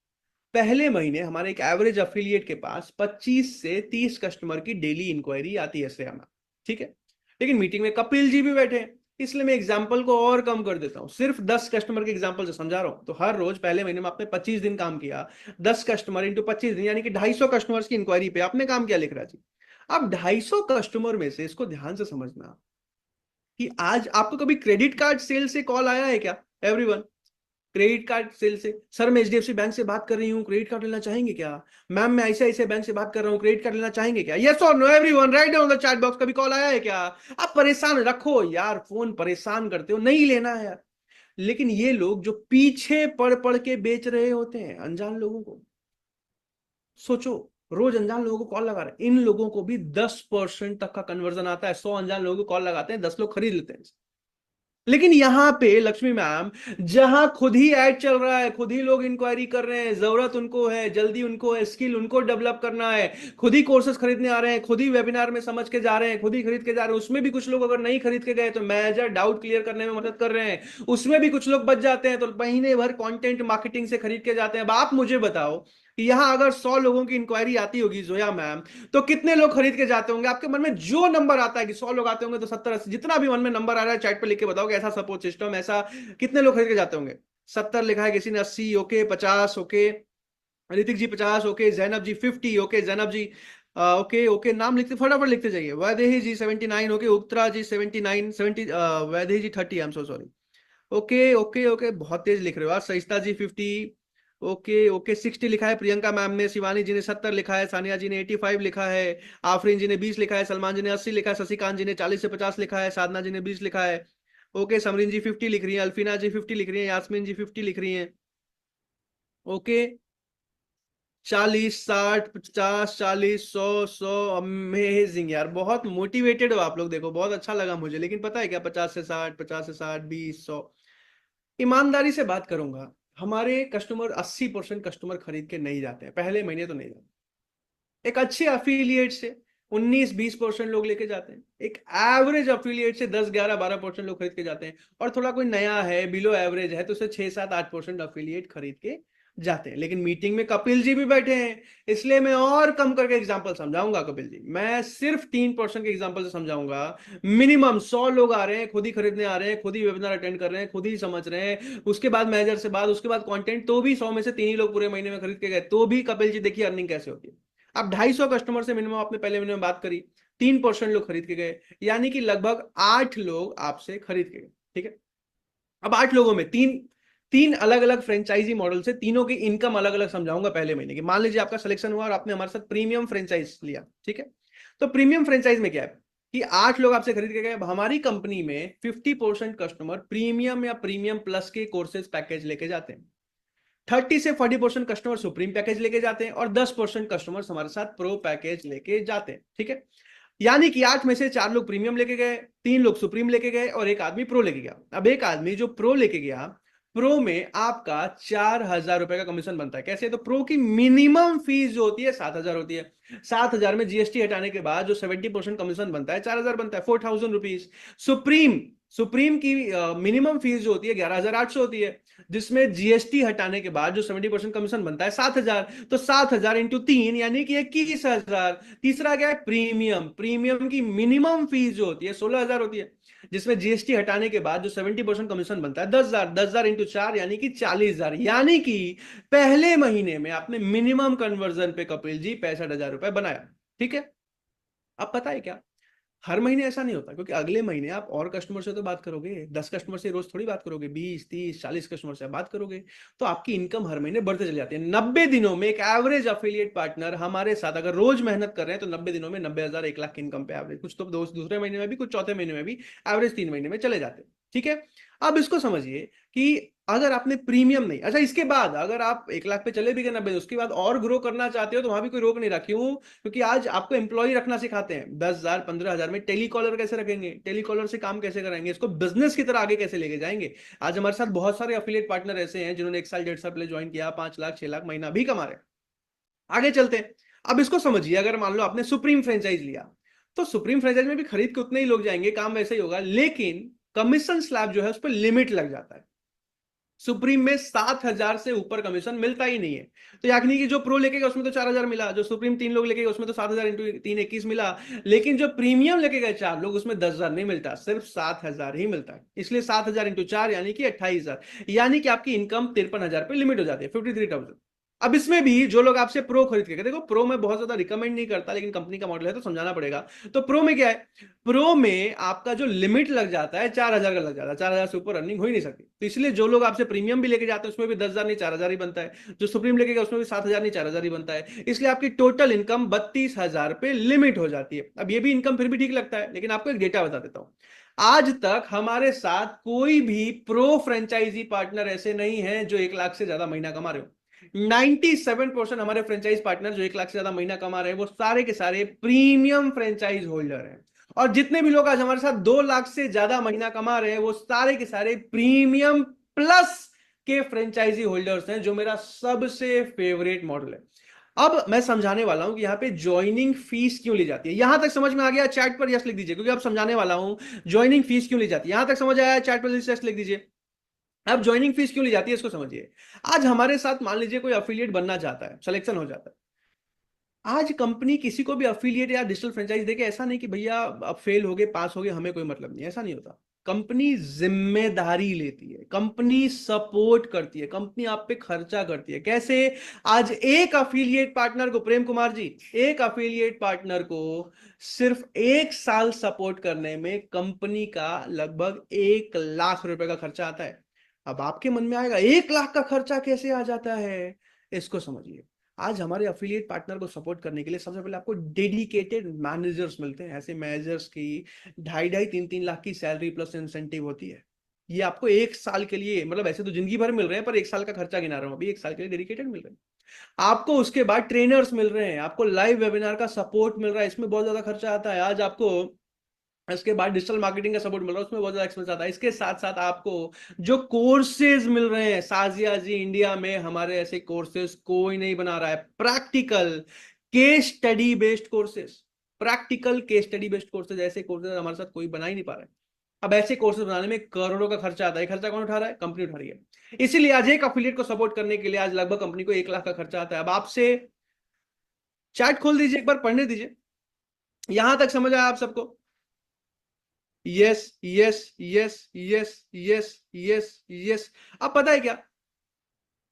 S18: पहले महीने, हमारे एक एवरेज अफिलिएट के पास 25 से 30 कस्टमर की डेली इंक्वायरी आती है श्रेया मैम, ठीक है। लेकिन मीटिंग में कपिल जी भी बैठे हैं, इसलिए मैं एग्जांपल को और कम कर देता हूं, सिर्फ 10 कस्टमर के एग्जांपल से समझा रहा हूं। तो हर रोज पहले महीने में आपने 25 दिन काम किया, 10 कस्टमर इंटू 25 दिन, यानी कि 250 कस्टमर्स की इंक्वायरी पे आपने काम किया, लिख रहा जी। अब 250 कस्टमर में से, इसको ध्यान से समझना, कि आज आपको कभी क्रेडिट कार्ड सेल से कॉल आया है क्या? एवरीवन, क्रेडिट कार्ड सेल से, सर मैं एचडीएफसी बैंक से बात कर रही हूँ, क्रेडिट कार्ड लेना चाहेंगे क्या? मैम मैं ICICI बैंक से बात कर रहा हूँ, क्रेडिट कार्ड लेना चाहेंगे क्या? यस और no everyone, right down the chat box. कभी कॉल आया है क्या? आप परेशान रखो यार, फोन परेशान करते हो, नहीं लेना है यार। लेकिन ये लोग जो पीछे पढ़ पढ़ के बेच रहे होते हैं अनजान लोगों को, सोचो रोज अनजान लोगों को कॉल लगा रहे हैं, इन लोगों को भी 10% तक का कन्वर्जन आता है। 100 अनजान लोगों को कॉल लगाते हैं, 10 लोग खरीद लेते हैं। लेकिन यहां पे लक्ष्मी मैम, जहां खुद ही ऐड चल रहा है, खुद ही लोग इंक्वायरी कर रहे हैं, जरूरत उनको है, जल्दी उनको है, स्किल उनको डेवलप करना है, खुद ही कोर्सेज खरीदने आ रहे हैं, खुद ही वेबिनार में समझ के जा रहे हैं, खुद ही खरीद के जा रहे हैं, उसमें भी कुछ लोग अगर नहीं खरीद के गए तो मैनेजर डाउट क्लियर करने में मदद कर रहे हैं, उसमें भी कुछ लोग बच जाते हैं, तो महीने भर कंटेंट मार्केटिंग से खरीद के जाते हैं। अब आप मुझे बताओ कि यहां अगर 100 लोगों की इंक्वायरी आती होगी जोया मैम, तो कितने लोग खरीद के जाते होंगे? आपके मन में जो नंबर आता है कि 100 लोग आते होंगे तो 70-80, जितना भी मन में नंबर आ रहा है चैट पे लिख के बताओ कि ऐसा सपोर्ट सिस्टम, ऐसा कितने लोग खरीद के जाते होंगे? 70 लिखा है किसी ने, 80 okay, 50 okay, Hrithik ji 50 okay, Zainab ji 50 okay, Zainab ji okay okay, नाम लिखते फटाफट लिखते जाइए। Vaidehi ji 79 okay, Uttara ji 79, 70, Vaidehi ji 30, I am so sorry, okay okay okay, बहुत तेज लिख रहे हो। सहिष्ता जी 50 ओके ओके, 60 लिखा है प्रियंका मैम ने, शिवानी जी ने 70 लिखा है, सानिया जी ने 85 लिखा है, आफरीन जी ने 20 लिखा है, सलमान जी ने 80 लिखा है, शशिकांत जी ने 40 से 50 लिखा है, साधना जी ने 20 लिखा है ओके, समरीन जी 50 लिख रही है, अल्फीना जी 50 लिख रही है, यास्मीन जी 50 लिख रही है ओके, 40, 60, 50, 40, 100, अमेजिंग यार, बहुत मोटिवेटेड हो आप लोग, देखो बहुत अच्छा लगा मुझे। लेकिन पता है क्या, 50 से 60, 50 से 60, 20, 100, ईमानदारी से बात करूंगा, हमारे कस्टमर 80% कस्टमर खरीद के नहीं जाते हैं, पहले महीने तो नहीं जाते। एक अच्छे अफिलिएट से 19-20% लोग लेके जाते हैं, एक एवरेज अफिलिएट से 10-11-12% लोग खरीद के जाते हैं, और थोड़ा कोई नया है, बिलो एवरेज है, तो उसे 6-7-8% अफिलिएट खरीद के जाते हैं। लेकिन मीटिंग में कपिल जी भी बैठे हैं, इसलिए मैं और कम करके एग्जांपल समझाऊंगा। कपिल जी, मैं सिर्फ 3% के एग्जांपल से समझाऊंगा। मिनिमम 100 लोग आ रहे हैं, खुद ही खरीदने आ रहे हैं, खुद ही वेबिनार अटेंड कर रहे हैं, खुद ही समझ रहे हैं, उसके बाद मैनेजर से बात, उसके बाद कंटेंट, तो भी 100 में से 3 ही लोग पूरे महीने में खरीद के गए, तो भी कपिल जी देखिए अर्निंग कैसे होती है। अब 250 कस्टमर से मिनिमम आपने पहले महीने में बात करी, 3% लोग खरीद के गए, यानी कि लगभग 8 लोग आपसे खरीद के गए, ठीक है। अब 8 लोगों में तीन अलग अलग फ्रेंचाइजी मॉडल से, तीनों की इनकम अलग अलग समझाऊंगा पहले महीने की। मान लीजिए आपका सिलेक्शन हुआ और आपने हमारे साथ प्रीमियम फ्रेंचाइज लिया, ठीक है। तो प्रीमियम फ्रेंचाइज में क्या है कि 8 लोग आपसे खरीद के गए। हमारी कंपनी में 50% कस्टमर प्रीमियम या प्रीमियम प्लस के कोर्सेज पैकेज लेके जाते हैं, 30 से 40% कस्टमर सुप्रीम पैकेज लेके जाते हैं, और 10% कस्टमर्स हमारे साथ प्रो पैकेज लेके जाते हैं, ठीक है। यानी कि 8 में से 4 लोग प्रीमियम लेके गए, 3 लोग सुप्रीम लेके गए, और एक आदमी प्रो लेके गया। अब एक आदमी जो प्रो लेके गया, प्रो में आपका 4,000 रुपए का कमीशन बनता है। कैसे? तो प्रो की मिनिमम फीस जो होती है 7,000 होती है, 7,000 में जीएसटी हटाने के बाद जो 70% कमीशन बनता है 4,000 बनता है, 4,000 रुपीज। सुप्रीम
S14: सुप्रीम की मिनिमम फीस जो होती है 11,800 होती है, जिसमें जीएसटी हटाने के बाद जो 70% कमीशन बनता है 7,000, तो 7,000 इंटू 3 यानी कि 21,000। तीसरा क्या है, प्रीमियम। प्रीमियम की मिनिमम फीस जो होती है 16,000 होती है, जिसमें जीएसटी हटाने के बाद जो 70% कमीशन बनता है 10,000। 10,000 इंटू 4 यानी कि 40,000। यानी कि पहले महीने में आपने मिनिमम कन्वर्जन पे कपिल जी 65,000 रुपए बनाया। ठीक है, अब पता है क्या, हर महीने ऐसा नहीं होता, क्योंकि अगले महीने आप और कस्टमर से तो बात करोगे, 10 कस्टमर से रोज थोड़ी बात करोगे, 20, 30, 40 कस्टमर से बात करोगे, तो आपकी इनकम हर महीने बढ़ते चले जाती है। 90 दिनों में एक एवरेज अफिलिएट पार्टनर हमारे साथ अगर रोज मेहनत कर रहे हैं तो 90 दिनों में 90,000 1 लाख की इनकम पे एवरेज, कुछ तो दूसरे महीने में भी, कुछ चौथे महीने में भी, एवरेज 3 महीने में चले जाते हैं। ठीक है, अब इसको समझिए कि अगर आपने प्रीमियम नहीं, अच्छा इसके बाद अगर आप 1 लाख पे चले भी गए 90, उसके बाद और ग्रो करना चाहते हो तो वहां भी कोई रोक नहीं रहा। क्यों? क्योंकि आज आपको एम्प्लॉय रखना सिखाते हैं। 10,000 15,000 में टेलीकॉलर कैसे रखेंगे, टेलीकॉलर से काम कैसे कराएंगे, इसको बिजनेस की तरह आगे कैसे लेके जाएंगे। आज हमारे साथ बहुत सारे अफिलिएट पार्टनर ऐसे हैं जिन्होंने 1 साल 1.5 साल पहले ज्वाइन किया, 5 लाख 6 लाख महीना भी कमा रहे हैं। आगे चलते हैं। अब इसको समझिए, अगर मान लो आपने सुप्रीम फ्रेंचाइज लिया, तो सुप्रीम फ्रेंचाइज में भी खरीद के उतने ही लोग जाएंगे, काम वैसे ही होगा, लेकिन कमीशन स्लैब जो है उस पर लिमिट लग जाता है। सुप्रीम में 7,000 से ऊपर कमीशन मिलता ही नहीं है। तो यानी कि जो प्रो लेके गए उसमें तो 4,000 मिला, जो सुप्रीम 3 लोग लेके गए उसमें तो 7,000 इंटू 3 21 मिला, लेकिन जो प्रीमियम लेके गए 4 लोग उसमें 10,000 नहीं मिलता, सिर्फ 7,000 ही मिलता है। इसलिए 7,000 इंटू 4 यानी कि 28,000, यानी कि आपकी इनकम 53,000 पे लिमिट हो जाती है, 53,000। अब इसमें भी जो लोग आपसे प्रो खरीद के, देखो प्रो में बहुत ज्यादा रिकमेंड नहीं करता, लेकिन कंपनी का मॉडल है तो समझाना पड़ेगा। तो प्रो में क्या है, प्रो में आपका जो लिमिट लग जाता है 4,000 का लग जाता है, 4,000 से ऊपर रनिंग हो ही नहीं सकती। तो इसलिए जो लोग आपसे प्रीमियम भी लेके जाते हैं उसमें भी 10,000 नहीं 4,000 ही बनता है, जो सुप्रीम लेके गए उसमें भी 7,000 नहीं 4,000 ही बनता है। इसलिए आपकी टोटल इनकम 32,000 पे लिमिट हो जाती है। अब ये भी इनकम फिर भी ठीक लगता है, लेकिन आपको एक डेटा बता देता हूं। आज तक हमारे साथ कोई भी प्रो फ्रेंचाइजी पार्टनर ऐसे नहीं है जो 1 लाख से ज्यादा महीना कमा रहे हो। 97% हमारे फ्रेंचाइज पार्टनर जो 1 लाख से ज्यादा महीना कमा रहे हैं वो सारे के सारे प्रीमियम फ्रेंचाइज होल्डर हैं। और जितने भी लोग आज हमारे साथ 2 लाख से ज्यादा महीना कमा रहे हैं वो सारे के सारे प्रीमियम प्लस के फ्रेंचाइजी होल्डर्स हैं, जो मेरा सबसे फेवरेट मॉडल है। अब मैं समझाने वाला हूं कि यहाँ पे ज्वाइनिंग फीस क्यों ली जाती है। यहां तक समझ में आ गया? चैट पर यस लिख दीजिए, क्योंकि अब समझाने वाला हूं ज्वाइनिंग फीस क्यों ली जाती है। यहां तक समझ आया? चैट पर यस लिख दीजिए। अब ज्वाइनिंग फीस क्यों ली जाती है इसको समझिए। आज हमारे साथ मान लीजिए कोई अफिलिएट बनना चाहता है, सिलेक्शन हो जाता है। आज कंपनी किसी को भी अफिलिएट या डिजिटल फ्रेंचाइज देके ऐसा नहीं कि भैया अब फेल हो गए पास हो गए हमें कोई मतलब नहीं, ऐसा नहीं होता। कंपनी जिम्मेदारी लेती है, कंपनी सपोर्ट करती है, कंपनी आप पे खर्चा करती है। कैसे? आज एक अफिलिएट पार्टनर को, प्रेम कुमार जी, एक अफिलिएट पार्टनर को सिर्फ 1 साल सपोर्ट करने में कंपनी का लगभग 1 लाख रुपए का खर्चा आता है। अब आपके मन में आएगा 1 लाख का खर्चा कैसे आ जाता है, इसको समझिए। आज हमारे अफिलिएट पार्टनर को सपोर्ट करने के लिए सबसे पहले आपको डेडिकेटेड मैनेजर्स मिलते हैं। ऐसे मैनेजर्स की 2.5 3 लाख की सैलरी प्लस इंसेंटिव होती है। ये आपको 1 साल के लिए, मतलब ऐसे तो जिंदगी भर मिल रहे हैं, पर 1 साल का खर्चा गिना रहा हूं, अभी 1 साल के लिए डेडिकेटेड मिल रहे हैं आपको। उसके बाद ट्रेनर्स मिल रहे हैं, आपको लाइव वेबिनार का सपोर्ट मिल रहा है, इसमें बहुत ज्यादा खर्चा आता है। आज आपको इसके बाद डिजिटल मार्केटिंग का सपोर्ट मिल रहा है, उसमें बहुत ज्यादा एक्सपेंस आता है। इसके साथ साथ आपको जो कोर्सेज मिल रहे हैं, साजिया जी इंडिया में हमारे ऐसे कोर्सेज कोई नहीं बना रहा है। Practical case study based courses, practical case study based courses, ऐसे कोर्सेज हमारे साथ कोई बना ही नहीं पा रहा है। अब ऐसे कोर्सेज बनाने में करोड़ों का खर्चा आता है। खर्चा कौन उठा रहा है? कंपनी उठा रही है। इसीलिए आज एक अफिलिएट को सपोर्ट करने के लिए आज लगभग कंपनी को 1 लाख का खर्चा आता है। अब आपसे चैट खोल दीजिए, एक बार पढ़ने दीजिए। यहां तक समझ आया आप सबको? Yes yes yes yes yes yes yes. अब पता है क्या,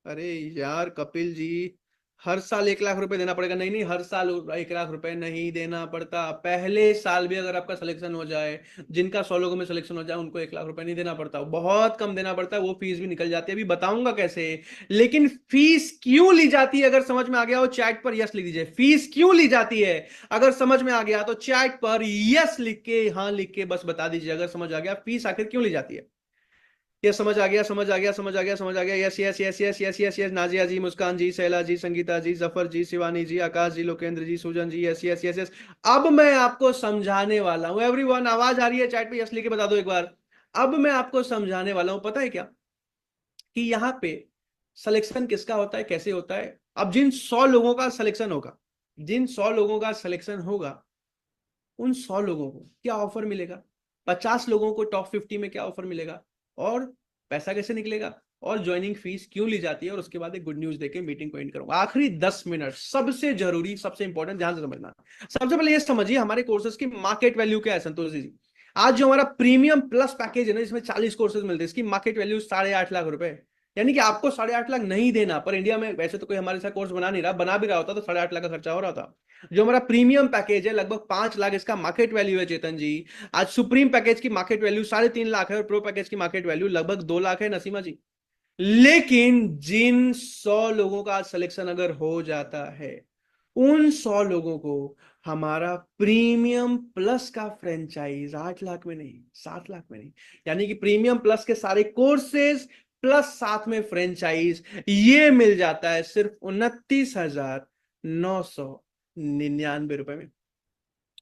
S14: अरे यार कपिल जी हर साल 1 लाख रुपए देना पड़ेगा। नहीं, हर साल 1 लाख रुपए नहीं देना पड़ता। पहले साल भी अगर आपका सिलेक्शन हो जाए, जिनका 100 लोगों में सिलेक्शन हो जाए, उनको 1 लाख रुपए नहीं देना पड़ता, बहुत कम देना पड़ता है। वो फीस भी निकल जाती है, अभी बताऊंगा कैसे। लेकिन फीस क्यों ली जाती है अगर समझ में आ गया हो चैट पर यस लिख दीजिए। फीस क्यों ली जाती है अगर समझ में आ गया तो चैट पर यस लिख के, हाँ लिख के बस बता दीजिए अगर समझ आ गया फीस आखिर क्यों ली जाती है। ये समझ आ गया, समझ आ गया, समझ आ गया, समझ आ गया। Yes yes yes yes yes yes yes. Nazia ji, Muskan ji, Shaila ji, Sangeeta ji, Zafar ji, Shivani ji, Akash ji, Lokendra ji, Sujan ji, yes yes yes yes. अब मैं आपको समझाने वाला हूं। एवरीवन आवाज आ रही है? चैट पे यस लिख के बता दो एक बार। अब मैं आपको समझाने वाला हूं। पता है क्या कि यहां पे सिलेक्शन किसका होता है, कैसे होता है। अब जिन 100 लोगों का सिलेक्शन होगा, जिन 100 लोगों का सिलेक्शन होगा, उन 100 लोगों को क्या ऑफर मिलेगा 50 लोगों को टॉप 50 में क्या ऑफर मिलेगा, और पैसा कैसे निकलेगा, और ज्वाइनिंग फीस क्यों ली जाती है, और उसके बाद एक गुड न्यूज देके मीटिंग को एंड करूंगा। आखिरी 10 मिनट सबसे जरूरी, सबसे इंपॉर्टेंट, ध्यान से समझना। सबसे पहले ये समझिए हमारे कोर्सेज की मार्केट वैल्यू क्या है संतोष जी। आज जो हमारा प्रीमियम प्लस पैकेज है ना, इसमें 40 कोर्सेज मिलते हैं, इसकी मार्केट वैल्यू 8.5 लाख रुपए, यानी कि आपको 8.5 लाख नहीं देना। पर इंडिया में वैसे तो कोई हमारे साथ कोर्स बना नहीं रहा, बना भी रहा होता तो 8.5 लाख का खर्चा हो रहा था। जो हमारा प्रीमियम पैकेज है लगभग 5 लाख इसका मार्केट वैल्यू है चेतन जी। आज सुप्रीम पैकेज की मार्केट वैल्यू 3.5 लाख है, और प्रो पैकेज की मार्केट वैल्यू लगभग 2 लाख है नसीमा जी। लेकिन जिन 100 लोगों का सिलेक्शन अगर हो जाता है, उन 100 लोगों को हमारा प्रीमियम प्लस का फ्रेंचाइज 8 लाख में नहीं, 7 लाख में नहीं, यानी कि प्रीमियम प्लस के सारे कोर्सेज प्लस साथ में फ्रेंचाइज, ये मिल जाता है सिर्फ 29,999 रुपए में।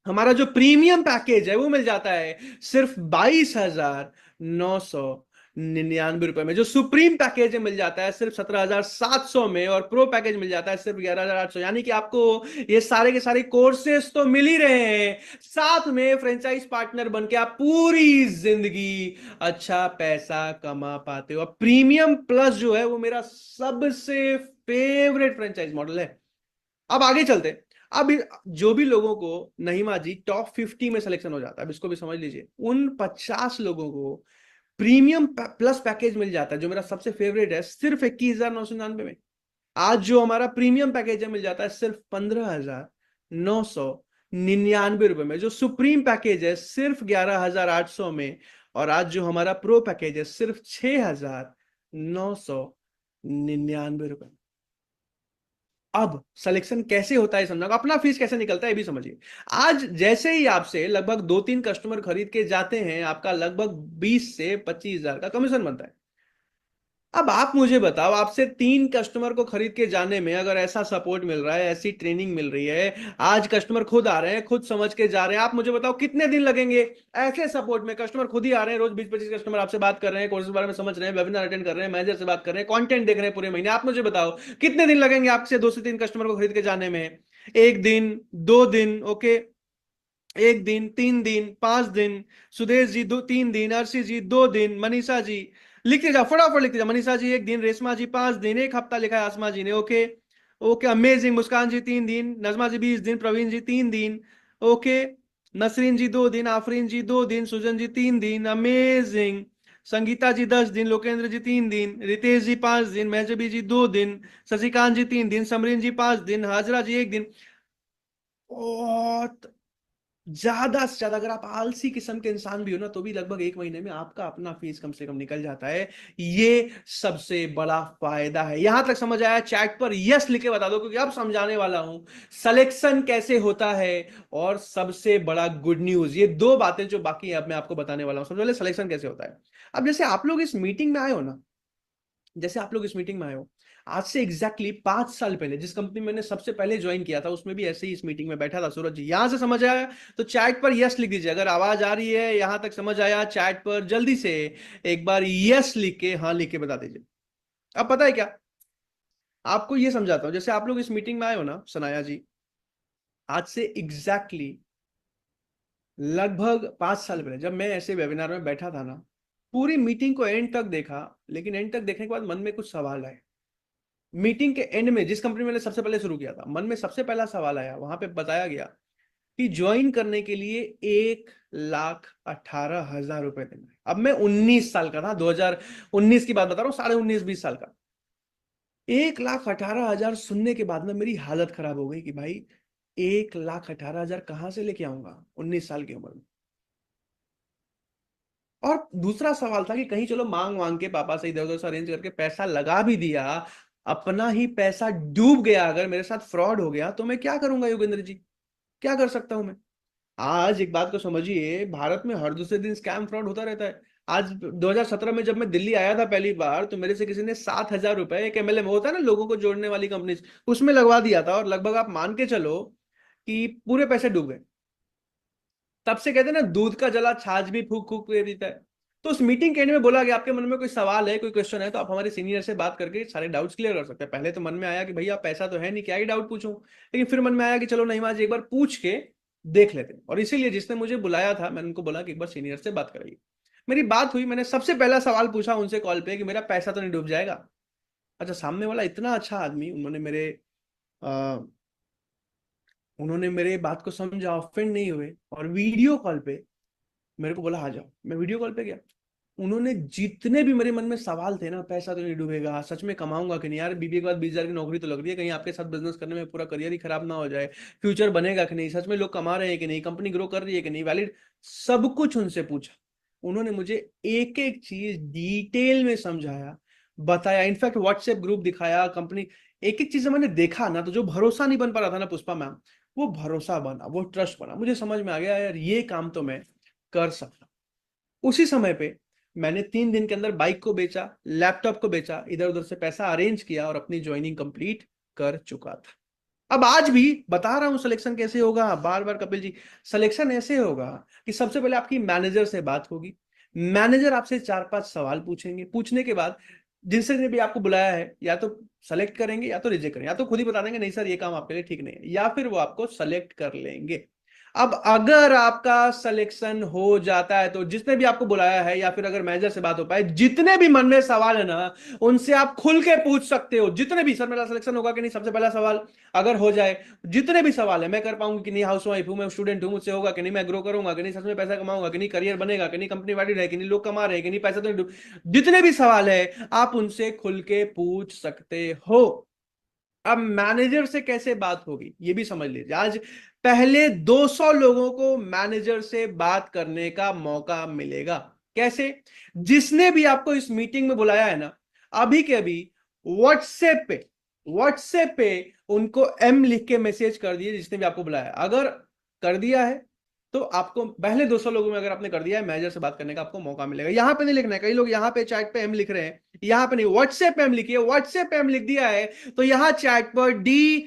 S14: हमारा जो प्रीमियम पैकेज है वो मिल जाता है सिर्फ 22,999 रुपए में। जो सुप्रीम पैकेज है मिल जाता है सिर्फ 17,700 में, और प्रो पैकेज मिल जाता है सिर्फ 11,800। यानी कि आपको ये सारे के सारे कोर्सेज तो मिल ही रहे हैं, साथ में फ्रेंचाइज पार्टनर बनके आप पूरी जिंदगी अच्छा पैसा कमा पाते हो। प्रीमियम प्लस जो है वो मेरा सबसे फेवरेट फ्रेंचाइज मॉडल है। अब आगे चलते। अब जो भी लोगों को नहीमा जी टॉप 50 में सिलेक्शन हो जाता है, अब इसको भी समझ लीजिए, उन 50 लोगों को प्रीमियम प्लस पैकेज मिल जाता है जो मेरा सबसे फेवरेट है सिर्फ 21,999 में। आज जो हमारा प्रीमियम पैकेज है मिल जाता है सिर्फ 15,999 रुपए में। जो सुप्रीम पैकेज है सिर्फ 11,800 में, और आज जो हमारा प्रो पैकेज है सिर्फ 6,999 रुपए। अब सिलेक्शन कैसे होता है समझना, अपना फीस कैसे निकलता है ये भी समझिए। आज जैसे ही आपसे लगभग 2-3 कस्टमर खरीद के जाते हैं, आपका लगभग 20 से 25,000 का कमीशन बनता है। अब आप मुझे बताओ, आपसे 3 कस्टमर को खरीद के जाने में अगर ऐसा सपोर्ट मिल रहा है, ऐसी ट्रेनिंग मिल रही है, आज कस्टमर खुद आ रहे हैं, खुद समझ के जा रहे हैं, आप मुझे बताओ कितने दिन लगेंगे ऐसे सपोर्ट में? कस्टमर खुद ही आ रहे हैं, रोज 20-25 कस्टमर आपसे बात कर रहे हैं, कोर्स के बारे में समझ रहे हैं, वेबिनार अटेंड कर रहे हैं, मैनेजर से बात कर रहे हैं, कंटेंट देख रहे हैं पूरे महीने। आप मुझे बताओ कितने दिन लगेंगे आपसे 2 से 3 कस्टमर को खरीद के जाने में? 1 दिन, 2 दिन, ओके, 1 दिन, 3 दिन, 5 दिन, सुदेश जी 3 दिन, अर्शी जी 2 दिन, मनीषा जी लिखते जाओ, फटाफट लिखते जाओ। मनीषा जी 1 दिन, रेशमा जी 5 दिन, 1 हफ्ता लिखा है आसमा जी ने, ओके ओके, अमेजिंग। मुस्कान जी 3 दिन, नजमा जी 20 दिन, प्रवीण जी 3 दिन, ओके, नसरीन जी 2 दिन, आफरीन जी 2 दिन, सुजन जी 3 दिन, अमेजिंग। संगीता जी 10 दिन, लोकेंद्र जी 3 दिन, रितेश जी 5 दिन, महजबी जी 2 दिन, शशिकांत जी 3 दिन, समरीन जी 5 दिन, हाजरा जी 1 दिन। बहुत ज्यादा से ज्यादा अगर आप आलसी किस्म के इंसान भी हो ना, तो भी लगभग 1 महीने में आपका अपना फीस कम से कम निकल जाता है। ये सबसे बड़ा फायदा है। यहां तक समझ आया? चैट पर यस लिख के बता दो, क्योंकि अब समझाने वाला हूं सिलेक्शन कैसे होता है, और सबसे बड़ा गुड न्यूज, ये 2 बातें जो बाकी है अब मैं आपको बताने वाला हूं। सबसे पहले सिलेक्शन कैसे होता है। अब जैसे आप लोग इस मीटिंग में आए हो ना, जैसे आप लोग इस मीटिंग में आए हो, आज से एग्जैक्टली 5 साल पहले जिस कंपनी में मैंने सबसे पहले ज्वाइन किया था, उसमें भी ऐसे ही इस मीटिंग में बैठा था सूरज जी। यहां से समझ आया तो चैट पर यस लिख दीजिए। अगर आवाज आ रही है, यहां तक समझ आया, चैट पर जल्दी से एक बार यस लिख के, हाँ लिख के बता दीजिए। अब पता है क्या, आपको ये समझाता हूं। जैसे आप लोग इस मीटिंग में आए हो ना सनाया जी, आज से एग्जैक्टली लगभग 5 साल पहले जब मैं ऐसे वेबिनार में बैठा था ना, पूरी मीटिंग को एंड तक देखा, लेकिन एंड तक देखने के बाद मन में कुछ सवाल आए। मीटिंग के एंड में जिस कंपनी में मैंने सबसे पहले शुरू किया था, मन में सबसे पहला सवाल आया, वहां पे बताया गया कि ज्वाइन करने के लिए 1,18,000 रुपए देना है। अब मैं 19 साल का था, 2019 की बात बता रहा हूँ, 19.5-20 साल का। 1,18,000 सुनने के बाद ना मेरी हालत खराब हो गई कि भाई 1,18,000 कहां से लेके आऊंगा 19 साल की उम्र में। और दूसरा सवाल था कि कहीं चलो मांग मांग के पापा से इधर उधर से अरेंज करके पैसा लगा भी दिया, अपना ही पैसा डूब गया, अगर मेरे साथ फ्रॉड हो गया तो मैं क्या करूंगा योगेंद्र जी, क्या कर सकता हूं मैं? आज एक बात को समझिए, भारत में हर दूसरे दिन स्कैम फ्रॉड होता रहता है। आज 2017 में जब मैं दिल्ली आया था पहली बार, तो मेरे से किसी ने 7,000 रुपए, एक MLM होता है ना लोगों को जोड़ने वाली कंपनी, उसमें लगवा दिया था, और लगभग आप मान के चलो कि पूरे पैसे डूब गए। तब से कहते हैं ना, दूध का जला छाछ भी फूक फूक के पीता है। तो उस मीटिंग के एंड में बोला कि आपके मन में कोई सवाल है, कोई क्वेश्चन है, तो आप हमारे सीनियर से बात करके सारे डाउट्स क्लियर कर सकते हैं। पहले तो मन में आया कि भैया पैसा तो है नहीं, क्या ही डाउट पूछूं, लेकिन फिर मन में आया कि चलो नहीमा जी एक बार पूछ के देख लेते हैं। और इसीलिए जिसने मुझे बुलाया था मैंने उनको बोला कि एक बार सीनियर से बात कराइए। मेरी बात हुई, मैंने सबसे पहला सवाल पूछा उनसे कॉल पे कि मेरा पैसा तो नहीं डूब जाएगा। अच्छा, सामने वाला इतना अच्छा आदमी, उन्होंने मेरे बात को समझा, ऑफेंड नहीं हुए, और वीडियो कॉल पे मेरे को बोला आ जाओ। मैं वीडियो कॉल पे गया, उन्होंने जितने भी मेरे मन में सवाल थे ना, पैसा तो नहीं डूबेगा, सच में कमाऊंगा कि नहीं यार, बीबीए के बाद 20,000 की नौकरी तो लग रही है, कहीं आपके साथ बिजनेस करने में पूरा करियर ही खराब ना हो जाए, फ्यूचर बनेगा कि नहीं, सच में लोग कमा रहे हैं कि नहीं, कंपनी ग्रो कर रही है कि नहीं, वैलिड, सब कुछ उनसे पूछा। उन्होंने मुझे एक एक चीज डिटेल में समझाया, बताया, इनफैक्ट व्हाट्सएप ग्रुप दिखाया, कंपनी, एक एक चीज मैंने देखा ना, तो जो भरोसा नहीं बन पा रहा था ना पुष्पा मैम, वो भरोसा बना, वो ट्रस्ट बना। मुझे समझ में आ गया यार ये काम तो मैं कर सकता। उसी समय पे मैंने 3 दिन के अंदर बाइक को बेचा, लैपटॉप को बेचा, इधर उधर से पैसा अरेंज किया और अपनी ज्वाइनिंग कंप्लीट कर चुका था। अब आज भी बता रहा हूं सिलेक्शन कैसे होगा, बार बार कपिल जी, सिलेक्शन ऐसे होगा कि सबसे पहले आपकी मैनेजर से बात होगी, मैनेजर आपसे 4-5 सवाल पूछेंगे, पूछने के बाद जिनसे भी आपको बुलाया है या तो सेलेक्ट करेंगे या तो रिजेक्ट करेंगे, या तो खुद ही बता देंगे नहीं सर ये काम आपके लिए ठीक नहीं है, या फिर वो आपको सेलेक्ट कर लेंगे। अब अगर आपका सिलेक्शन हो जाता है तो जिसने भी आपको बुलाया है या फिर अगर मैनेजर से बात हो पाए, जितने भी मन में सवाल है ना उनसे आप खुल के पूछ सकते हो, जितने भी, सर मेरा सिलेक्शन होगा कि नहीं, सबसे पहला सवाल अगर हो जाए, जितने भी सवाल है, मैं कर पाऊंगी कि नहीं, हाउस वाइफ हूं, मैं स्टूडेंट हूं, मुझसे होगा कि नहीं, मैं ग्रो करूंगा कि नहीं, सच में पैसा कमाऊंगा कि नहीं, करियर बनेगा कि नहीं, कंपनी वैलिड है कि नहीं, लोग कमा रहे हैं कि नहीं, पैसा तो नहीं, जितने भी सवाल है आप उनसे खुल के पूछ सकते हो। अब मैनेजर से कैसे बात होगी ये भी समझ लीजिए। आज पहले 200 लोगों को मैनेजर से बात करने का मौका मिलेगा। कैसे? जिसने भी आपको इस मीटिंग में बुलाया है ना, अभी के अभी व्हाट्सएप पे उनको एम लिख के मैसेज कर दिए, जिसने भी आपको बुलाया। अगर कर दिया है तो आपको पहले 200 लोगों में अगर आपने कर दिया है, मैनेजर से बात करने का आपको मौका मिलेगा। यहां पे नहीं लिखना है, कई लोग यहां पे चैट पे एम लिख रहे हैं, यहां पे नहीं, व्हाट्सएप पे एम लिखिए। व्हाट्सएप पे एम लिख दिया है तो यहां चैट पर DONE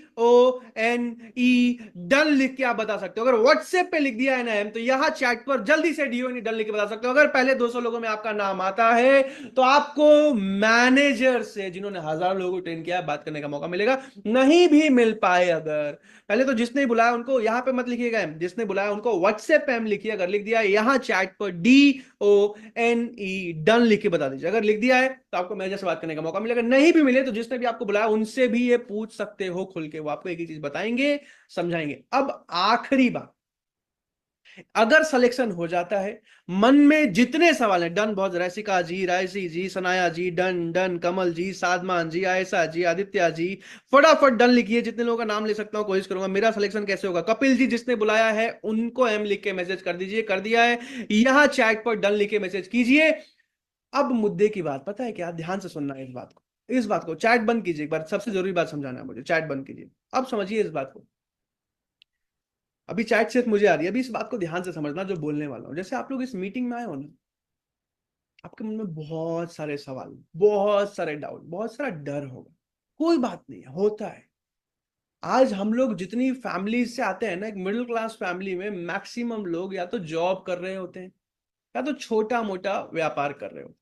S14: डन लिख के आप बता सकते हो। अगर व्हाट्सएप पे लिख दिया है ना एम, तो यहां चैट पर जल्दी से DONE डन लिख के बता सकते हो। अगर पहले 200 लोगों में आपका नाम आता है तो आपको मैनेजर से, जिन्होंने 1000 लोगों को ट्रेन किया, बात करने का मौका मिलेगा। नहीं भी मिल पाए अगर, पहले तो जिसने बुलाया उनको यहां पे मत लिखिएगा एम, जिसने बुलाया उनको व्हाट्सएप पे एम लिखिए। अगर लिख दिया यहां चैट पर DONE डन लिख के बता दीजिए। अगर लिख दिया है तो आपको मैनेजर से बात करने का मौका मिलेगा। नहीं भी मिले तो जिसने भी आपको बुलाया उनसे भी ये पूछ सकते हो खुल के, वो आपको एक ही चीज बताएंगे, समझाएंगे। अब आखिरी बात, अगर सिलेक्शन हो जाता है, मन में जितने सवाल हैं, डन बहुत, रैसिका जी, रायसी जी, सनाया जी, डन डन, कमल जी, सादमान जी, आयशा जी, आदित्य जी, फटाफट डन लिखिए। जितने लोगों का नाम ले सकता हूं कोशिश करूंगा। मेरा सिलेक्शन कैसे होगा? कपिल जी जिसने बुलाया है उनको एम लिख के मैसेज कर दीजिए। कर दिया है, यहां चैट पर डन लिख के मैसेज कीजिए। अब मुद्दे की बात पता है क्या, ध्यान से सुनना है इस बात को। चैट बंद कीजिए एक बार, सबसे जरूरी बात समझाना है मुझे, चैट बंद कीजिए। अब समझिए इस बात को, अभी चैट सिर्फ मुझे आ रही है, अभी इस बात को ध्यान से समझना जो बोलने वाला हूं। जैसे आप लोग इस मीटिंग में आए हो ना, आपके मन में बहुत सारे सवाल, बहुत सारे डाउट, बहुत सारा डर होगा। कोई बात नहीं, होता है। आज हम लोग जितनी फैमिली से आते हैं ना, एक मिडिल क्लास फैमिली में मैक्सिमम लोग या तो जॉब कर रहे होते हैं या तो छोटा मोटा व्यापार कर रहे होते हैं।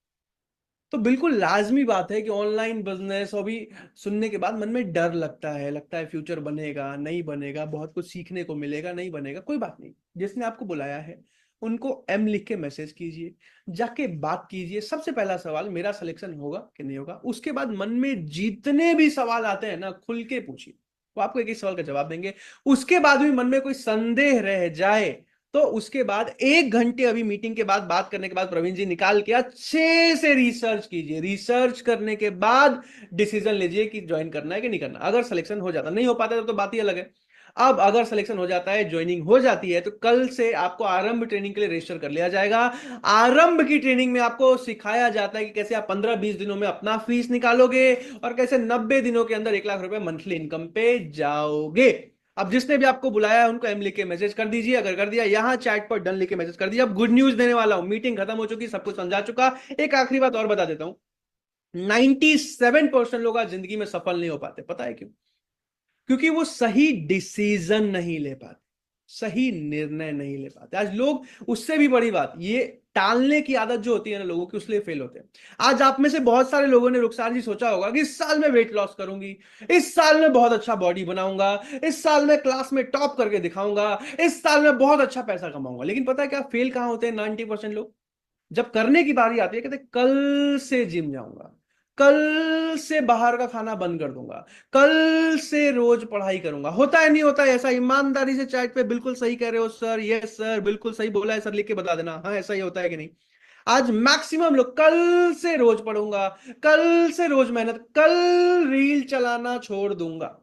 S14: तो बिल्कुल लाजमी बात है कि ऑनलाइन बिजनेस, और भी सुनने के बाद मन में डर लगता है फ्यूचर बनेगा नहीं बनेगा, बहुत कुछ सीखने को मिलेगा नहीं बनेगा। कोई बात नहीं, जिसने आपको बुलाया है उनको एम लिख के मैसेज कीजिए, जाके बात कीजिए। सबसे पहला सवाल, मेरा सिलेक्शन होगा कि नहीं होगा। उसके बाद मन में जितने भी सवाल आते हैं ना, खुल के पूछिए, वो आपको एक ही सवाल का जवाब देंगे। उसके बाद भी मन में कोई संदेह रह जाए तो उसके बाद 1 घंटे अभी मीटिंग के बाद बात करने के बाद प्रवीण जी निकाल के अच्छे से रिसर्च कीजिए। रिसर्च करने के बाद डिसीजन लीजिए कि ज्वाइन करना है कि नहीं करना। अगर सिलेक्शन हो जाता, नहीं हो पाता तो बात ही अलग है। अब अगर सिलेक्शन हो जाता है, ज्वाइनिंग हो जाती है, तो कल से आपको आरंभ ट्रेनिंग के लिए रजिस्टर कर लिया जाएगा। आरंभ की ट्रेनिंग में आपको सिखाया जाता है कि कैसे आप 15-20 दिनों में अपना फीस निकालोगे और कैसे 90 दिनों के अंदर 1 लाख रुपए मंथली इनकम पे जाओगे। अब जिसने भी आपको बुलाया है उनको एम लिख के मैसेज कर दीजिए। अगर कर दिया, यहां चैट पर डन लिख के मैसेज कर दीजिए। अब गुड न्यूज देने वाला हूं, मीटिंग खत्म हो चुकी, सब कुछ समझा चुका। एक आखिरी बात और बता देता हूं, 97% लोग आज जिंदगी में सफल नहीं हो पाते। पता है क्यों? क्योंकि वो सही डिसीजन नहीं ले पाते। सही निर्णय नहीं ले पाते। आज लोग, उससे भी बड़ी बात, ये टालने की आदत जो होती है ना लोगों की, उसलिए फेल होते हैं। आज आप में से बहुत सारे लोगों ने रुखसार जी सोचा होगा कि इस साल में वेट लॉस करूंगी, इस साल में बहुत अच्छा बॉडी बनाऊंगा, इस साल में क्लास में टॉप करके दिखाऊंगा, इस साल में बहुत अच्छा पैसा कमाऊंगा। लेकिन पता है क्या फेल कहां होते हैं 90% लोग? जब करने की बारी आती है कहते कल से जिम जाऊंगा, कल से बाहर का खाना बंद कर दूंगा, कल से रोज पढ़ाई करूंगा। होता है नहीं होता है ऐसा? ईमानदारी से चैट पे बिल्कुल सही कह रहे हो सर, यस सर, बिल्कुल सही बोला है सर, लिख के बता देना हाँ ऐसा ही होता है कि नहीं। आज मैक्सिमम लोग कल से रोज पढ़ूंगा, कल से रोज मेहनत, कल रील चलाना छोड़ दूंगा।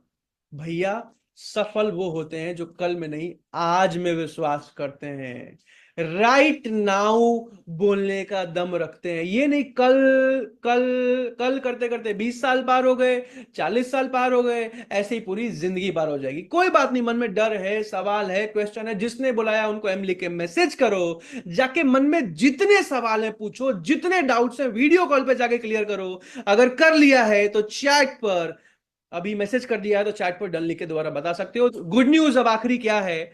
S14: भैया सफल वो होते हैं जो कल में नहीं आज में विश्वास करते हैं, राइट नाउ बोलने का दम रखते हैं। ये नहीं कल कल कल करते करते 20 साल पार हो गए, 40 साल पार हो गए, ऐसे ही पूरी जिंदगी पार हो जाएगी। कोई बात नहीं, मन में डर है, सवाल है, क्वेश्चन है, जिसने बुलाया उनको एम लिख के मैसेज करो, जाके मन में जितने सवाल है पूछो, जितने डाउट्स है वीडियो कॉल पे जाके क्लियर करो। अगर कर लिया है तो चैट पर, अभी मैसेज कर दिया है तो चैट पर डन लिख के दोबारा बता सकते हो। गुड न्यूज अब आखिरी क्या है,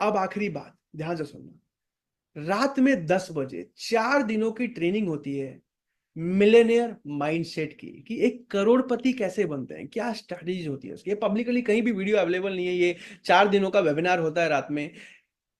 S14: अब आखिरी बात ध्यान से सुनना। रात में 10 बजे 4 दिनों की ट्रेनिंग होती है मिलेनियर माइंडसेट की, कि एक करोड़पति कैसे बनते हैं, क्या स्ट्रैटेजी होती है उसकी। पब्लिकली कहीं भी वीडियो अवेलेबल नहीं है, ये 4 दिनों का वेबिनार होता है रात में।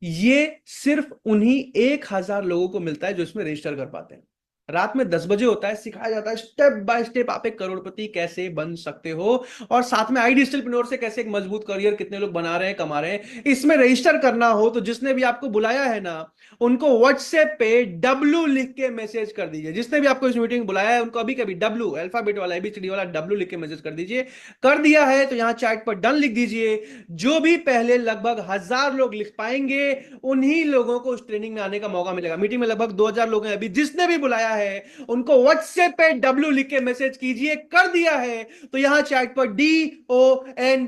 S14: ये सिर्फ उन्हीं 1000 लोगों को मिलता है जो इसमें रजिस्टर कर पाते हैं। रात में 10 बजे होता है, सिखाया जाता है स्टेप बाय स्टेप आप एक करोड़पति कैसे बन सकते हो, और साथ में आई डिजिटलप्रेन्योर से कैसे एक मजबूत करियर कितने लोग बना रहे हैं, कमा रहे हैं। इसमें रजिस्टर करना हो तो जिसने भी आपको बुलाया है ना, उनको व्हाट्सएप पे W लिख के मैसेज कर दीजिए। जिसने भी आपको इस मीटिंग बुलाया है उनको अभी कभी W, अल्फाबेट वाला ABCD वाला W लिख के मैसेज कर दीजिए। कर दिया है तो यहां चैट पर डन लिख दीजिए। जो भी पहले लगभग 1000 लोग लिख पाएंगे उन्हीं लोगों को उस ट्रेनिंग में आने का मौका मिलेगा। मीटिंग में लगभग 2000 लोग हैं अभी, जिसने भी बुलाया है उनको व्हाट्सएप पे W लिख के मैसेज कीजिए। कर दिया है तो यहां चैट पर DONE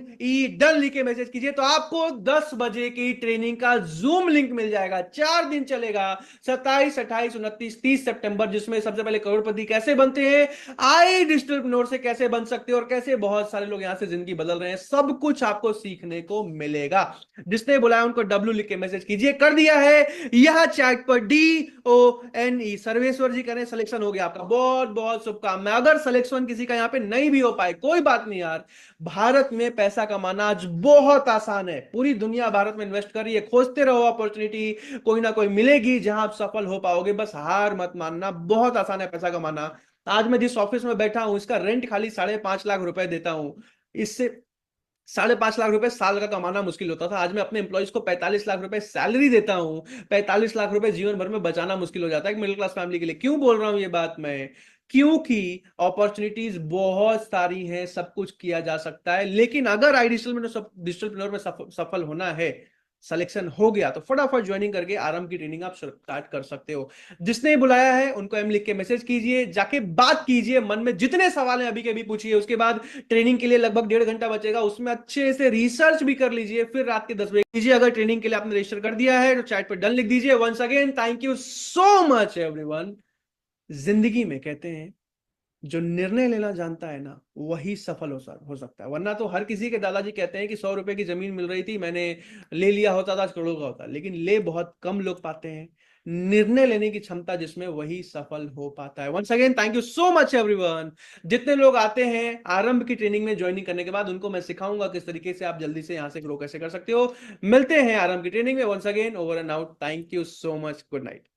S14: डन लिख के मैसेज कीजिए, तो आपको 10 बजे की ट्रेनिंग का जूम लिंक मिल जाएगा। 4 दिन चलेगा, 27, 28, 29, 30 सितंबर, जिसमें सबसे पहले करोड़पति कैसे बनते हैं, आई डिजिटलप्रेन्योर से कैसे बन सकते हो, और कैसे बहुत सारे लोग यहां से जिंदगी बदल रहे हैं, सब कुछ आपको सीखने को मिलेगा। जिसने बुलाया उनको W लिख के मैसेज कीजिए। कर दिया है, यह चैट पर DONE सर्वेश्वर जी करें, सिलेक्शन हो गया आपका, बहुत बहुत शुभकामनाएं। अगर सिलेक्शन किसी का यहां पे नहीं भी हो पाए कोई बात नहीं यार, भारत में पैसा कमाना आज बहुत आसान है। पूरी दुनिया भारत में इन्वेस्ट कर रही है, खोजते रहो अपॉर्चुनिटी, कोई ना कोई मिलेगी जहां आप सफल हो पाओगे। बस हार मत मानना, बहुत आसान है पैसा कमाना। आज मैं जिस ऑफिस में बैठा हूं इसका रेंट खाली 5.5 लाख रुपए देता हूं, इससे 5.5 लाख रुपए साल का कमाना मुश्किल होता था। आज मैं अपने एम्प्लॉइज को 45 लाख रुपए सैलरी देता हूं। 45 लाख रुपए जीवन भर में बचाना मुश्किल हो जाता है एक मिडिल क्लास फैमिली के लिए। क्यों बोल रहा हूं ये बात मैं? क्योंकि अपॉर्चुनिटीज बहुत सारी हैं, सब कुछ किया जा सकता है। लेकिन अगर आई डिजिटलप्रेन्योर में सफल होना है, सिलेक्शन हो गया, तो फटाफट ज्वाइनिंग करके आरंभ की ट्रेनिंग आप स्टार्ट कर सकते हो। जिसने बुलाया है उनको एम लिख के मैसेज कीजिए, जाके बात कीजिए, मन में जितने सवाल हैं अभी के अभी पूछिए। उसके बाद ट्रेनिंग के लिए लगभग 1.5 घंटा बचेगा, उसमें अच्छे से रिसर्च भी कर लीजिए, फिर रात के 10 बजे कीजिए। अगर ट्रेनिंग के लिए आपने रजिस्टर कर दिया है तो चैट पर डन लिख दीजिए। Once again thank you so much everyone. जिंदगी में कहते हैं जो निर्णय लेना जानता है ना वही सफल हो सकता है, वरना तो हर किसी के दादाजी कहते हैं कि 100 रुपए की जमीन मिल रही थी, मैंने ले लिया होता था, करोड़ों का होता। लेकिन ले बहुत कम लोग पाते हैं। निर्णय लेने की क्षमता जिसमें, वही सफल हो पाता है। Once again thank you so much everyone. जितने लोग आते हैं आरंभ की ट्रेनिंग में ज्वाइनिंग करने के बाद, उनको मैं सिखाऊंगा किस तरीके से आप जल्दी से यहां से ग्रो कैसे कर सकते हो। मिलते हैं आरंभ की ट्रेनिंग में। Once again over and out. Thank you so much. Good night.